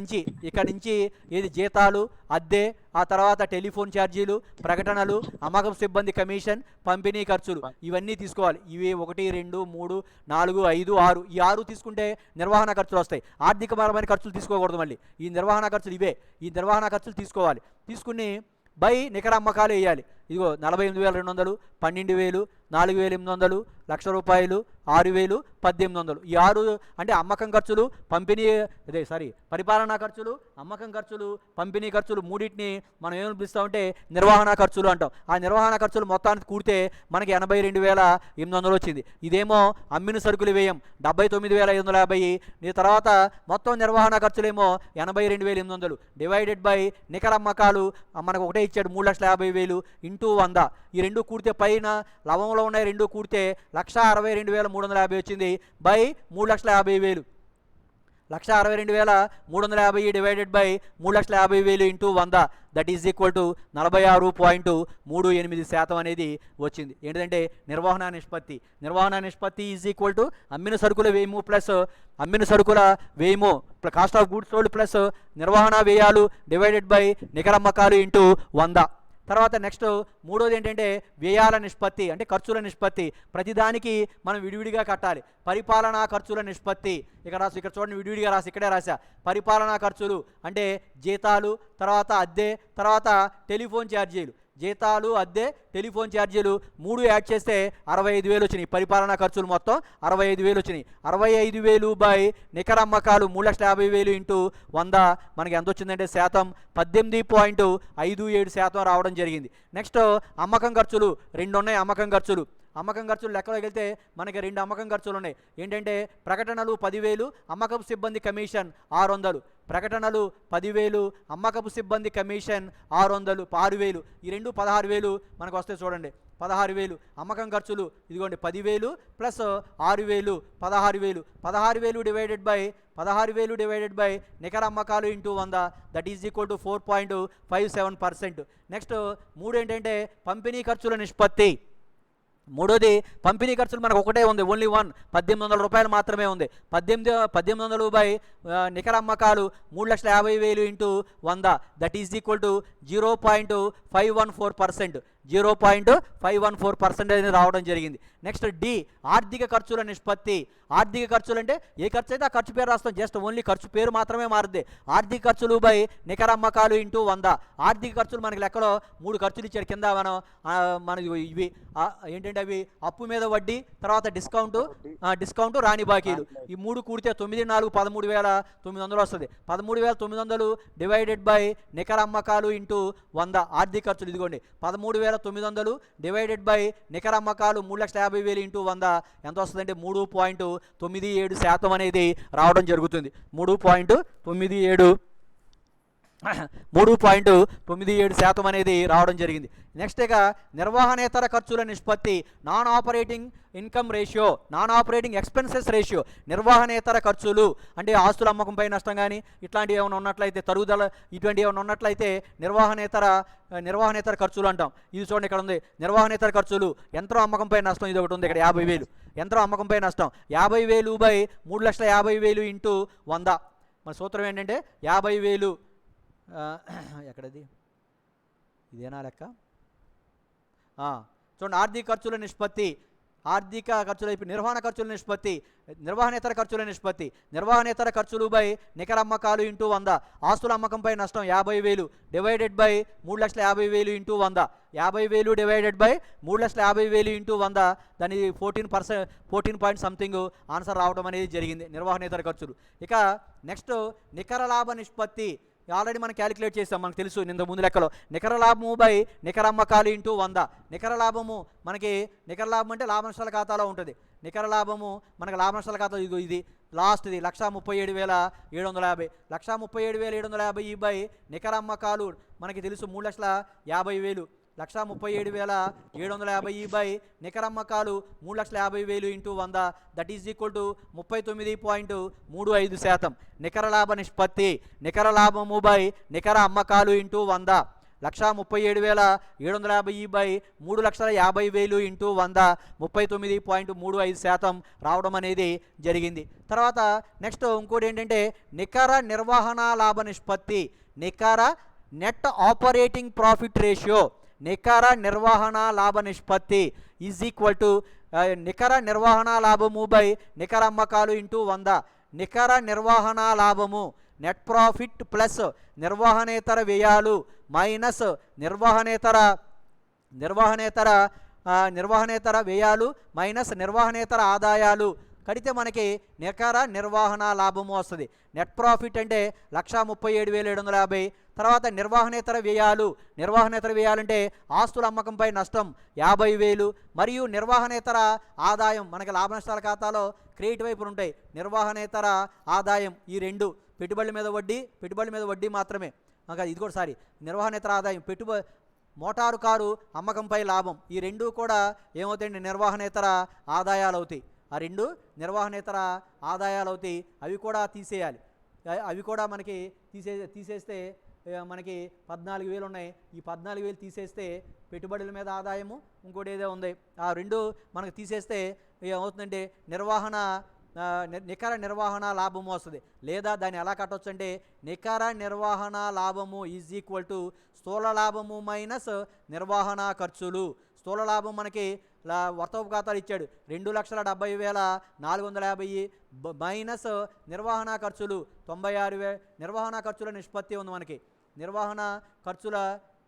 A: నుంచి ఏది జీతాలు, అద్దె, ఆ తర్వాత టెలిఫోన్ ఛార్జీలు, ప్రకటనలు, అమ్మకం సిబ్బంది కమిషన్, పంపిణీ ఖర్చులు ఇవన్నీ తీసుకోవాలి. ఇవి 1, 2, 3, 4, 5, 6 ఈ 6 తీసుకుంటే నిర్వహణ ఖర్చులు వస్తాయి. ఆర్థికపరమైన ఖర్చులు తీసుకోకూడదు. మళ్ళీ ఈ నిర్వహణ ఖర్చులు ఈ నిర్వహణ ఖర్చులు తీసుకోవాలి. తీసుకుని బై నికర అమ్మకాలు వేయాలి. ఇదిగో 48,200, 12,000, 4,800, ₹1,00,000, 6,000, 1800. ఈ 6 అంటే అమ్మకం ఖర్చులు, పరిపాలనా ఖర్చులు, అమ్మకం ఖర్చులు, పంపిణీ ఖర్చులు మూడింటిని మనం ఏమని పిలుస్తామంటే నిర్వహణ ఖర్చులు అంటాం. ఆ నిర్వహణ ఖర్చులు మొత్తానికి కూడితే మనకి 82,800 వచ్చింది. ఇదేమో అమ్మిన సరుకులు వ్యయం 79,550. తర్వాత మొత్తం నిర్వహణ ఖర్చులేమో 82,800 డివైడెడ్ బై నికర అమ్మకాలు మనకు ఒకటే ఇచ్చాడు 3,50,000 ఇంటూ 100. ఈ రెండు కూడితే పైన లవంలో ఉన్నాయి, రెండు కూడితే 1,62,350 వచ్చింది by 3,50,000. 1,62,350 divided by 3,50,000 into 100. That is equal to 46.38% అనేది వచ్చింది. ఏంటంటే నిర్వహణ నిష్పత్తి ఈజ్ ఈక్వల్ టు అమ్మిన సరుకుల వ్యయము plus cost of goods sold plus నిర్వహణ వ్యయాలు డివైడెడ్ బై నికర అమ్మకాలు ఇంటూ 100. తర్వాత నెక్స్ట్ మూడోది ఏంటంటే వ్యయాల నిష్పత్తి అంటే ఖర్చుల నిష్పత్తి. ప్రతిదానికి మనం విడివిడిగా కట్టాలి. పరిపాలనా ఖర్చుల నిష్పత్తి ఇక్కడ చూడండి, విడివిడిగా ఇక్కడే రాసా. పరిపాలనా ఖర్చులు అంటే జీతాలు, తర్వాత అద్దె, తర్వాత టెలిఫోన్ ఛార్జీలు. జీతాలు, అద్దె, టెలిఫోన్ ఛార్జీలు 3 యాడ్ చేస్తే 65,000 వచ్చినాయి. పరిపాలనా ఖర్చులు మొత్తం 65,000 వచ్చినాయి. 65,000 బై నికర అమ్మకాలు 3,50,000 ఇంటూ 100 మనకి ఎంత వచ్చిందంటే శాతం 18.57% రావడం జరిగింది. నెక్స్ట్ అమ్మకం ఖర్చులు 2 ఉన్నాయి. అమ్మకం ఖర్చులు లెక్కలోకి వెళ్తే మనకి 2 అమ్మకం ఖర్చులు ఉన్నాయి. ఏంటంటే ప్రకటనలు 10,000, అమ్మకపు సిబ్బంది కమిషన్ 600. ప్రకటనలు 10,000, అమ్మకపు సిబ్బంది కమిషన్ 600, 6,000. ఈ రెండు 16,000 మనకు వస్తాయి చూడండి. 16,000 అమ్మకం ఖర్చులు ఇదిగోండి 10,000 ప్లస్ 6,000 16,000. 16,000 డివైడెడ్ బై నికర అమ్మకాలు into 100 that is equal to 4.57%. Next 3 ఏంటంటే పంపిణీ ఖర్చుల నిష్పత్తి. మూడోది పంపిణీ ఖర్చులు మనకు ఒకటే ఉంది, ఓన్లీ 1,800 రూపాయలు మాత్రమే ఉంది. 1800 బై నికర అమ్మకాలు 3,50,000 into 100 that is equal to 0.514%. 0.514% అనేది రావడం జరిగింది. నెక్స్ట్ డి ఆర్థిక ఖర్చుల నిష్పత్తి. ఆర్థిక ఖర్చులు అంటే ఏ ఖర్చు అయితే ఆ ఖర్చు పేరు రాస్తాం, జస్ట్ ఓన్లీ ఖర్చు పేరు మాత్రమే మారుద్ది. ఆర్థిక ఖర్చులు బై నికర అమ్మకాలు ఇంటూ 100. ఆర్థిక ఖర్చులు మనకి లెక్కలో 3 ఖర్చులు ఇచ్చారు కింద. మనకి ఇవి ఏంటంటే అవి అప్పు మీద వడ్డీ, తర్వాత డిస్కౌంట్ రాని బాకీలు. ఈ 3 కూడితే 9 4 13,900 వస్తుంది. 13,900 డివైడెడ్ బై నికర అమ్మకాలు ఇంటూ 100 ఆర్థిక ఖర్చులు ఇదిగోండి 13,900 డివైడెడ్ బై నికర అమ్మకాలు 3,50,000 ఇంటూ 100 ఎంత వస్తుందంటే 3.97% అనేది రావడం జరుగుతుంది. 3.97% అనేది రావడం జరిగింది. నెక్స్ట్ ఇక నిర్వహణేతర ఖర్చుల నిష్పత్తి. Non operating income ratio, non operating expenses ratio. నిర్వహణేతర ఖర్చులు అంటే ఆస్తుల అమ్మకంపై నష్టం కానీ ఇట్లాంటివి ఏమైనా ఉన్నట్లయితే, తరుగుదల ఇటువంటి ఏమైనా ఉన్నట్లయితే నిర్వహణేతర ఖర్చులు అంటాం. ఇది చూడండి ఇక్కడ ఉంది నిర్వహణేతర ఖర్చులు. యంత్రం అమ్మకంపై నష్టం ఇది ఒకటి ఉంది ఇక్కడ 50,000. యంత్రం అమ్మకంపై నష్టం 50,000 బై 3,50,000 ఇంటూ 100. మన సూత్రం ఏంటంటే 50,000 ఎక్కడది ఇదేనా లెక్క చూడండి. ఆర్థిక ఖర్చుల నిష్పత్తి, ఆర్థిక ఖర్చుల నిర్వహణ ఖర్చుల నిష్పత్తి, నిర్వహణేతర ఖర్చుల నిష్పత్తి. నిర్వహణేతర ఖర్చులు బై నికర అమ్మకాలు ఇంటూ 100. ఆస్తుల అమ్మకంపై నష్టం 50,000 divided by 3,50,000 into 100. 50,000 divided by 3,50,000 into 100 దాని 14 పాయింట్ సంథింగ్ ఆన్సర్ రావడం అనేది జరిగింది నిర్వహణేతర ఖర్చులు. ఇక నెక్స్ట్ నికర లాభ నిష్పత్తి. ఆల్రెడీ మనం క్యాలిక్యులేట్ చేస్తాం, మనకు తెలుసు ఇంత ముందు లెక్కలో. నికర లాభము బై నికర అమ్మకాలు ఇంటూ 100. నికర లాభం అంటే లాభ నష్టాల ఖాతాలో ఉంటుంది. నికర లాభము మనకి లాభ నష్టాల ఖాతా ఇది లాస్ట్ది 1,37,750. 1,37,750 బై నికర అమ్మకాలు మనకి తెలుసు 3,50,000. 1,37,750 బై నికర అమ్మకాలు 3,50,000 into 100 that is equal to 39.35%. నికర లాభ నిష్పత్తి. నికర లాభము బై నికర అమ్మకాలు ఇంటూ 100. 1,37,750 బై 3,50,000 ఇంటూ 100 39.35% రావడం అనేది జరిగింది. తర్వాత నెక్స్ట్ ఇంకోటి ఏంటంటే నికర నిర్వహణ లాభ నిష్పత్తి. నికర నెట్ ఆపరేటింగ్ ప్రాఫిట్ రేషియో. నికర నిర్వహణ లాభ నిష్పత్తి ఈజ్ ఈక్వల్ టు నికర నిర్వహణ లాభము బై నికర అమ్మకాలు ఇంటూ 100. నికర నిర్వహణ లాభము నెట్ ప్రాఫిట్ ప్లస్ నిర్వహణేతర వ్యయాలు మైనస్ నిర్వహణేతర వ్యయాలు మైనస్ నిర్వహణేతర ఆదాయాలు కడితే మనకి నికర నిర్వహణ లాభము వస్తుంది. నెట్ ప్రాఫిట్ అంటే 1,37,750. తర్వాత నిర్వహణేతర వ్యయాలు అంటే ఆస్తుల అమ్మకంపై నష్టం 50,000 మరియు నిర్వహణేతర ఆదాయం మనకి లాభ నష్టాల ఖాతాలో క్రెడిట్ వైపులు ఉంటాయి. నిర్వహణేతర ఆదాయం ఈ రెండు పెట్టుబడుల మీద వడ్డీ మాత్రమే. ఇది కూడా నిర్వహణేతర ఆదాయం మోటారు కారు అమ్మకంపై లాభం ఈ రెండు కూడా ఏమవుతాయండి నిర్వహణేతర ఆదాయాలు అవుతాయి. ఆ రెండు నిర్వహణేతర ఆదాయాలు అవుతాయి. అవి కూడా తీసేయాలి. అవి కూడా మనకి తీసేస్తే మనకి 14,000 ఉన్నాయి. ఈ 14,000 తీసేస్తే పెట్టుబడుల మీద ఆదాయము ఇంకోటి ఏదో ఉంది, ఆ రెండు మనకు తీసేస్తే ఏమవుతుందంటే నికర నిర్వహణ లాభము వస్తుంది. లేదా దాన్ని ఎలా కట్టవచ్చు అంటే నికర నిర్వహణ లాభము ఈజ్ ఈక్వల్ టు స్థూల లాభము మైనస్ నిర్వహణ ఖర్చులు. స్థూల లాభం మనకి వర్తపఖాతాలు ఇచ్చాడు 2,70,450 మైనస్ నిర్వహణ ఖర్చులు 96,000. నిర్వహణ ఖర్చుల నిష్పత్తి ఉంది మనకి. నిర్వహణ ఖర్చుల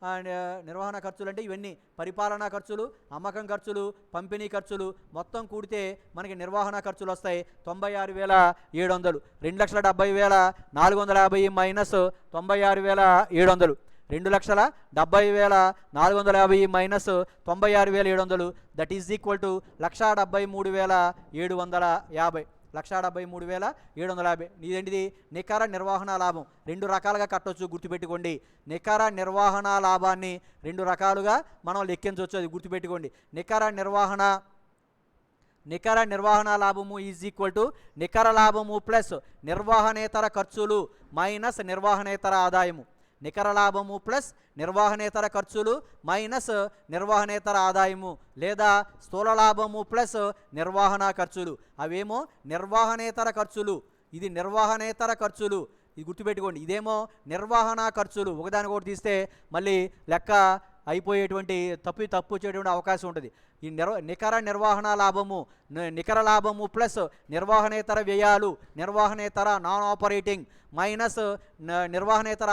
A: నిర్వహణ ఖర్చులు అంటే ఇవన్నీ పరిపాలనా ఖర్చులు, అమ్మకం ఖర్చులు, పంపిణీ ఖర్చులు మొత్తం కూడితే మనకి నిర్వహణ ఖర్చులు వస్తాయి 96,700. 2,70,450 minus 96,700, 2,70,450 minus 96,700, that is equal to 1,73,750. 1,73,750. ఇదేంటిది నికర నిర్వహణ లాభం. రెండు రకాలుగా కట్టొచ్చు, గుర్తుపెట్టుకోండి. నికర నిర్వహణ లాభాన్ని రెండు రకాలుగా మనం లెక్కించవచ్చు, అది గుర్తుపెట్టుకోండి. నికర నిర్వహణ లాభము ఈజ్ ఈక్వల్ టు నికర లాభము ప్లస్ నిర్వహణేతర ఖర్చులు మైనస్ నిర్వహణేతర ఆదాయము. నికర లాభము ప్లస్ నిర్వహణేతర ఖర్చులు మైనస్ నిర్వహణేతర ఆదాయము, లేదా స్థూల లాభము ప్లస్ నిర్వహణ ఖర్చులు. అవేమో నిర్వహణేతర ఖర్చులు, ఇది నిర్వహణేతర ఖర్చులు, ఇది గుర్తుపెట్టుకోండి. ఇదేమో నిర్వహణ ఖర్చులు. ఒకదానికొకటి తీస్తే మళ్ళీ లెక్క అయిపోయేటువంటి తప్పు వచ్చేటువంటి అవకాశం ఉంటుంది. ఈ నికర నిర్వహణ లాభము, నికర లాభము ప్లస్ నిర్వహణేతర వ్యయాలు, నిర్వహణేతర నాన్ ఆపరేటింగ్ మైనస్ నిర్వహణేతర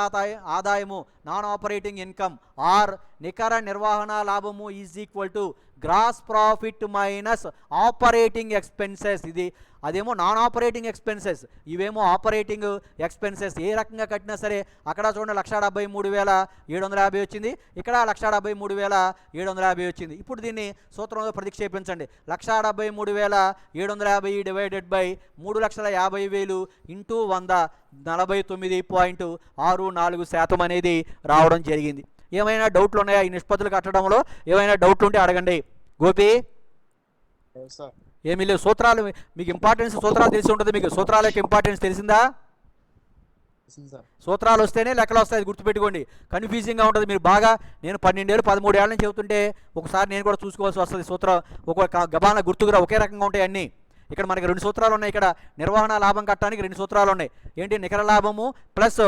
A: ఆదాయము నాన్ ఆపరేటింగ్ ఇన్కమ్, ఆర్ నికర నిర్వహణ లాభము is equal to gross profit minus operating expenses. ఇది అదేమో నాన్ ఆపరేటింగ్ ఎక్స్పెన్సెస్, ఇవేమో ఆపరేటింగ్ ఎక్స్పెన్సెస్. ఏ రకంగా కట్టినా సరే అక్కడ చూడండి 1,73,750 వచ్చింది, ఇక్కడ 1,73,750 వచ్చింది. ఇప్పుడు దీన్ని సూత్రంలో ప్రతిక్షేపించండి. 1,73,750 డివైడెడ్ బై 3,50,000 ఇంటూ 100, 49.64% అనేది రావడం జరిగింది. ఏమైనా డౌట్లు ఉన్నాయా ఈ నిష్పత్తులు కట్టడంలో? ఏమైనా డౌట్లు ఉంటే అడగండి. గోపి
B: సార్
A: ఏమీ లేవు. సూత్రాలు మీకు ఇంపార్టెన్స్, సూత్రాలు తెలిసి ఉంటుంది. మీకు సూత్రాల యొక్క ఇంపార్టెన్స్ తెలిసిందా? సూత్రాలు వస్తేనే లెక్కలు వస్తాయి, గుర్తుపెట్టుకోండి. కన్ఫ్యూజింగ్గా ఉంటుంది. మీరు బాగా, నేను 12 ఏళ్ళు 13 ఏళ్ళ నుంచి చెబుతుంటే ఒకసారి నేను కూడా చూసుకోవాల్సి వస్తుంది. సూత్రం ఒక గబాన గుర్తుకురా ఒకే రకంగా ఉంటాయి అన్నీ. ఇక్కడ మనకి 2 సూత్రాలు ఉన్నాయి. ఇక్కడ నిర్వహణ లాభం కట్టడానికి 2 సూత్రాలు ఉన్నాయి. ఏంటి? నికర లాభము ప్లస్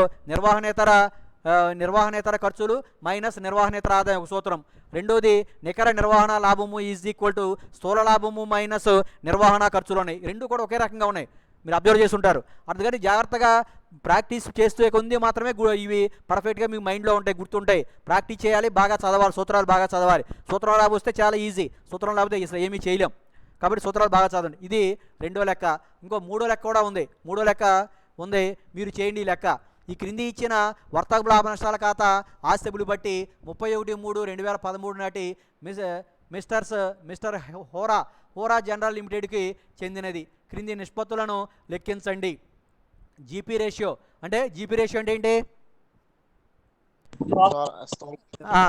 A: నిర్వహణేతర ఖర్చులు మైనస్ నిర్వహణేతర ఆదాయం ఒక సూత్రం. రెండోది నికర నిర్వహణ లాభము ఈజ్ ఈక్వల్ టు స్థూల లాభము మైనస్ నిర్వహణ ఖర్చులు ఉన్నాయి. రెండు కూడా ఒకే రకంగా ఉన్నాయి, మీరు అబ్జర్వ్ చేసి ఉంటారు. అందుకని జాగ్రత్తగా ప్రాక్టీస్ చేస్తూ కొంది మాత్రమే ఇవి పర్ఫెక్ట్గా మీకు మైండ్లో ఉంటాయి, గుర్తుంటాయి. ప్రాక్టీస్ చేయాలి, బాగా చదవాలి, సూత్రాలు బాగా చదవాలి. సూత్రం లాభం వస్తే చాలా ఈజీ, సూత్రం లేకపోతే అసలు ఏమీ చేయలేం. కాబట్టి సూత్రాలు బాగా చదవండి. ఇది రెండో లెక్క. ఇంకో మూడో లెక్క కూడా ఉంది. మూడో లెక్క ఉంది, మీరు చేయండి ఈ లెక్క. ఈ క్రింది ఇచ్చిన వర్తక లాభ నష్టాల ఖాతా ఆస్తిబులు బట్టి 31/3/2013 నాటి మిస్టర్ హోరా జనరల్ లిమిటెడ్కి చెందినది. క్రింది నిష్పత్తులను లెక్కించండి. జీపీ రేషియో అంటే ఏంటి?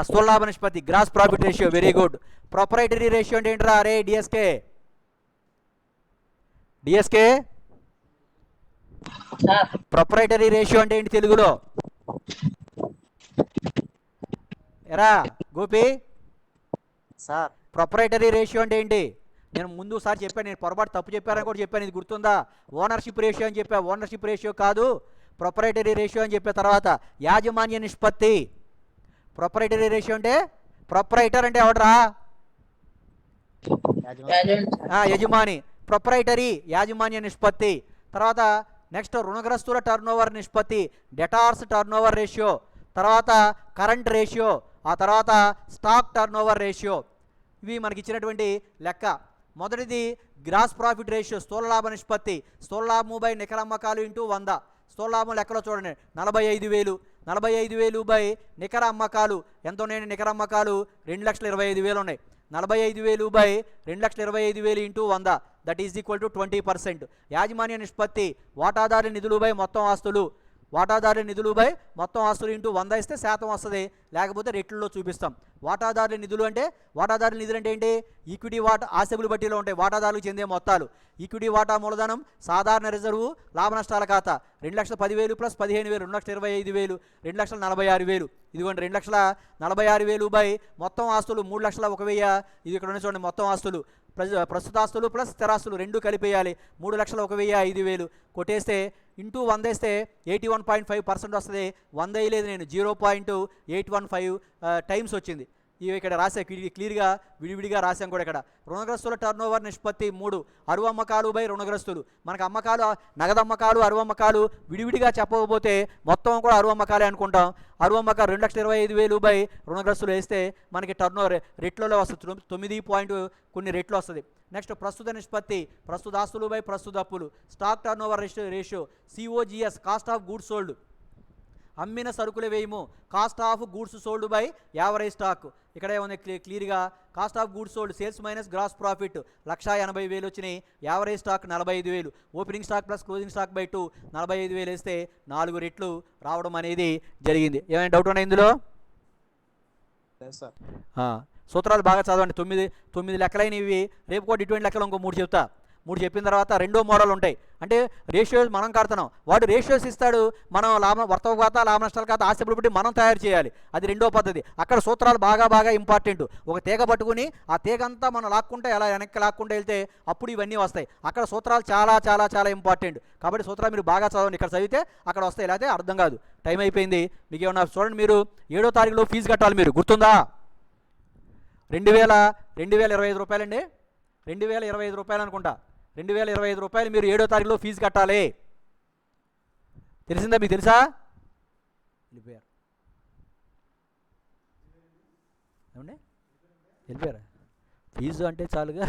A: స్థూల లాభ నిష్పత్తి, gross profit ratio. Very good. Proprietary ratio అంటే ఏంట్రా? అరే డిఎస్కే ప్రొపరైటరీ రేషియో అంటే ఏంటి తెలుగులో? ఎరా గోపి
B: సార్
A: ప్రొపరైటరీ రేషియో అంటే ఏంటి? నేను ముందు సారి చెప్పాను, నేను పొరపాటు తప్పు చెప్పారని కూడా చెప్పాను, ఇది గుర్తుందా? ఓనర్షిప్ రేషియో అని చెప్పా. ఓనర్షిప్ రేషియో కాదు, ప్రొపరైటరీ రేషియో అని చెప్పిన తర్వాత యాజమాన్య నిష్పత్తి. ప్రొపరైటరీ రేషియో అంటే, ప్రొపరైటర్ అంటే ఎవడరా? యజమాని. ప్రొపరైటరీ యాజమాన్య నిష్పత్తి. తర్వాత నెక్స్ట్ రుణగ్రస్తుల టర్నోవర్ నిష్పత్తి, డెటార్స్ టర్నోవర్ రేషియో. తర్వాత కరెంట్ రేషియో, ఆ తర్వాత స్టాక్ టర్నోవర్ రేషియో. ఇవి మనకి ఇచ్చినటువంటి లెక్క. మొదటిది గ్రాస్ ప్రాఫిట్ రేషియో, స్థూల లాభ నిష్పత్తి. స్థూల లాభము బై నికర అమ్మకాలు ఇంటూ 100. స్థూల లాభం లెక్కలో చూడండి 45,000. 45,000 బై నికర అమ్మకాలు ఎంత ఉన్నాయండి? నికర అమ్మకాలు 2,25,000 ఉన్నాయి. 45,000 by 2,25,000 into 100, that is equal to 20%. యాజమాన్య నిష్పత్తి వాటాదారు నిధులు బై మొత్తం ఆస్తులు. వాటాదారు నిధులు బై మొత్తం ఆస్తులు ఇంటూ 100 ఇస్తే శాతం వస్తుంది, లేకపోతే రెట్లలో చూపిస్తాం. వాటాదారుల నిధులు అంటే ఏంటి? ఈక్విటీ వాటా ఆస్తిబులు బట్టీలో ఉంటాయి వాటాదారులకు చెందే మొత్తాలు. ఈక్విటీ వాటా మూలధనం, సాధారణ రిజర్వు, లాభ నష్టాల ఖాతా. 2,10,000 ప్లస్ 15,000, 2,25,000, 2,46,000. ఇదిగోండి 2,46,000 బై మొత్తం ఆస్తులు 3,01,000. ఇది ఇక్కడ ఉన్న చూడండి మొత్తం ఆస్తులు. ప్రస్తుత ఆస్తులు ప్లస్ స్థిరాస్తులు రెండు కలిపేయాలి. 3,01,005,000 కొట్టేస్తే ఇంటూ 100 వేస్తే 81.5% వస్తుంది. 100 లేదు, నేను 0.815 టైమ్స్ వచ్చింది. ఇవి ఇక్కడ రాసా క్లియర్గా విడివిడిగా రాసాం కూడా ఇక్కడ. రుణగ్రస్తుల టర్నోవర్ నిష్పత్తి 3, అరువు అమ్మకాలు బై రుణగ్రస్తులు. మనకు అమ్మకాలు, నగదు అమ్మకాలు, అరువు అమ్మకాలు విడివిడిగా చెప్పకపోతే మొత్తం కూడా అరువు అమ్మకాలే అనుకుంటాం. అరువు అమ్మకాలు 2,25,000 బై రుణగ్రస్తులు వేస్తే మనకి టర్నోవర్ రెట్లలో వస్తుంది, 9 కొన్ని రెట్లు వస్తుంది. నెక్స్ట్ ప్రస్తుత నిష్పత్తి, ప్రస్తుత ఆస్తులు బై ప్రస్తుత అప్పులు. Stock turnover ratio, COGS, cost of goods sold. అమ్మిన సరుకుల వ్యయము, cost of goods sold by average stock. ఇక్కడ ఏముంది క్లియర్గా, cost of goods sold sales minus gross profit 1,80,000 వచ్చినాయి. Average stock 45,000. Opening stock plus closing stock by 2 45,000 వేస్తే 4 రెట్లు రావడం అనేది జరిగింది. ఏమైనా డౌట్ ఉన్నాయి ఇందులో?
B: సార్
A: సూత్రాలు బాగా చదవండి. 9 లెక్కలైనవి. రేపు కూడా ఇటువంటి లెక్కలు ఇంకో 3 చెప్తా. 3 చెప్పిన తర్వాత రెండో మోడల్ ఉంటాయి. అంటే రేషియోస్ మనం కడుతున్నాం, వాడు రేషియోస్ ఇస్తాడు, మనం వర్తక ఖాతా, లాభ నష్టాల ఖాతా, ఆస్తిపడి బట్టి మనం తయారు చేయాలి. అది రెండో పద్ధతి. అక్కడ సూత్రాలు బాగా ఇంపార్టెంట్. ఒక తీగ పట్టుకుని ఆ తీగ అంతా మనం లాక్కుంటే, అలా వెనక్కి లాక్కుంటే వెళ్తే అప్పుడు ఇవన్నీ వస్తాయి. అక్కడ సూత్రాలు చాలా ఇంపార్టెంట్. కాబట్టి సూత్రాలు మీరు బాగా చదవండి. ఇక్కడ చదివితే అక్కడ వస్తాయి, లేకపోతే అర్థం కాదు. టైం అయిపోయింది. మీకు ఏమన్నా చూడండి, మీరు 7వ తారీఖులో ఫీజు కట్టాలి. మీరు గుర్తుందా? 2,025 రూపాయలండి. 2,025 రూపాయలు అనుకుంటా. 2,025 రూపాయలు మీరు 7వ తారీఖులో ఫీజు కట్టాలి. తెలిసిందా? మీకు తెలుసా? వెళ్ళిపోయారు. ఏమండి? వెళ్ళిపోయారా? ఫీజు అంటే చాలుగా.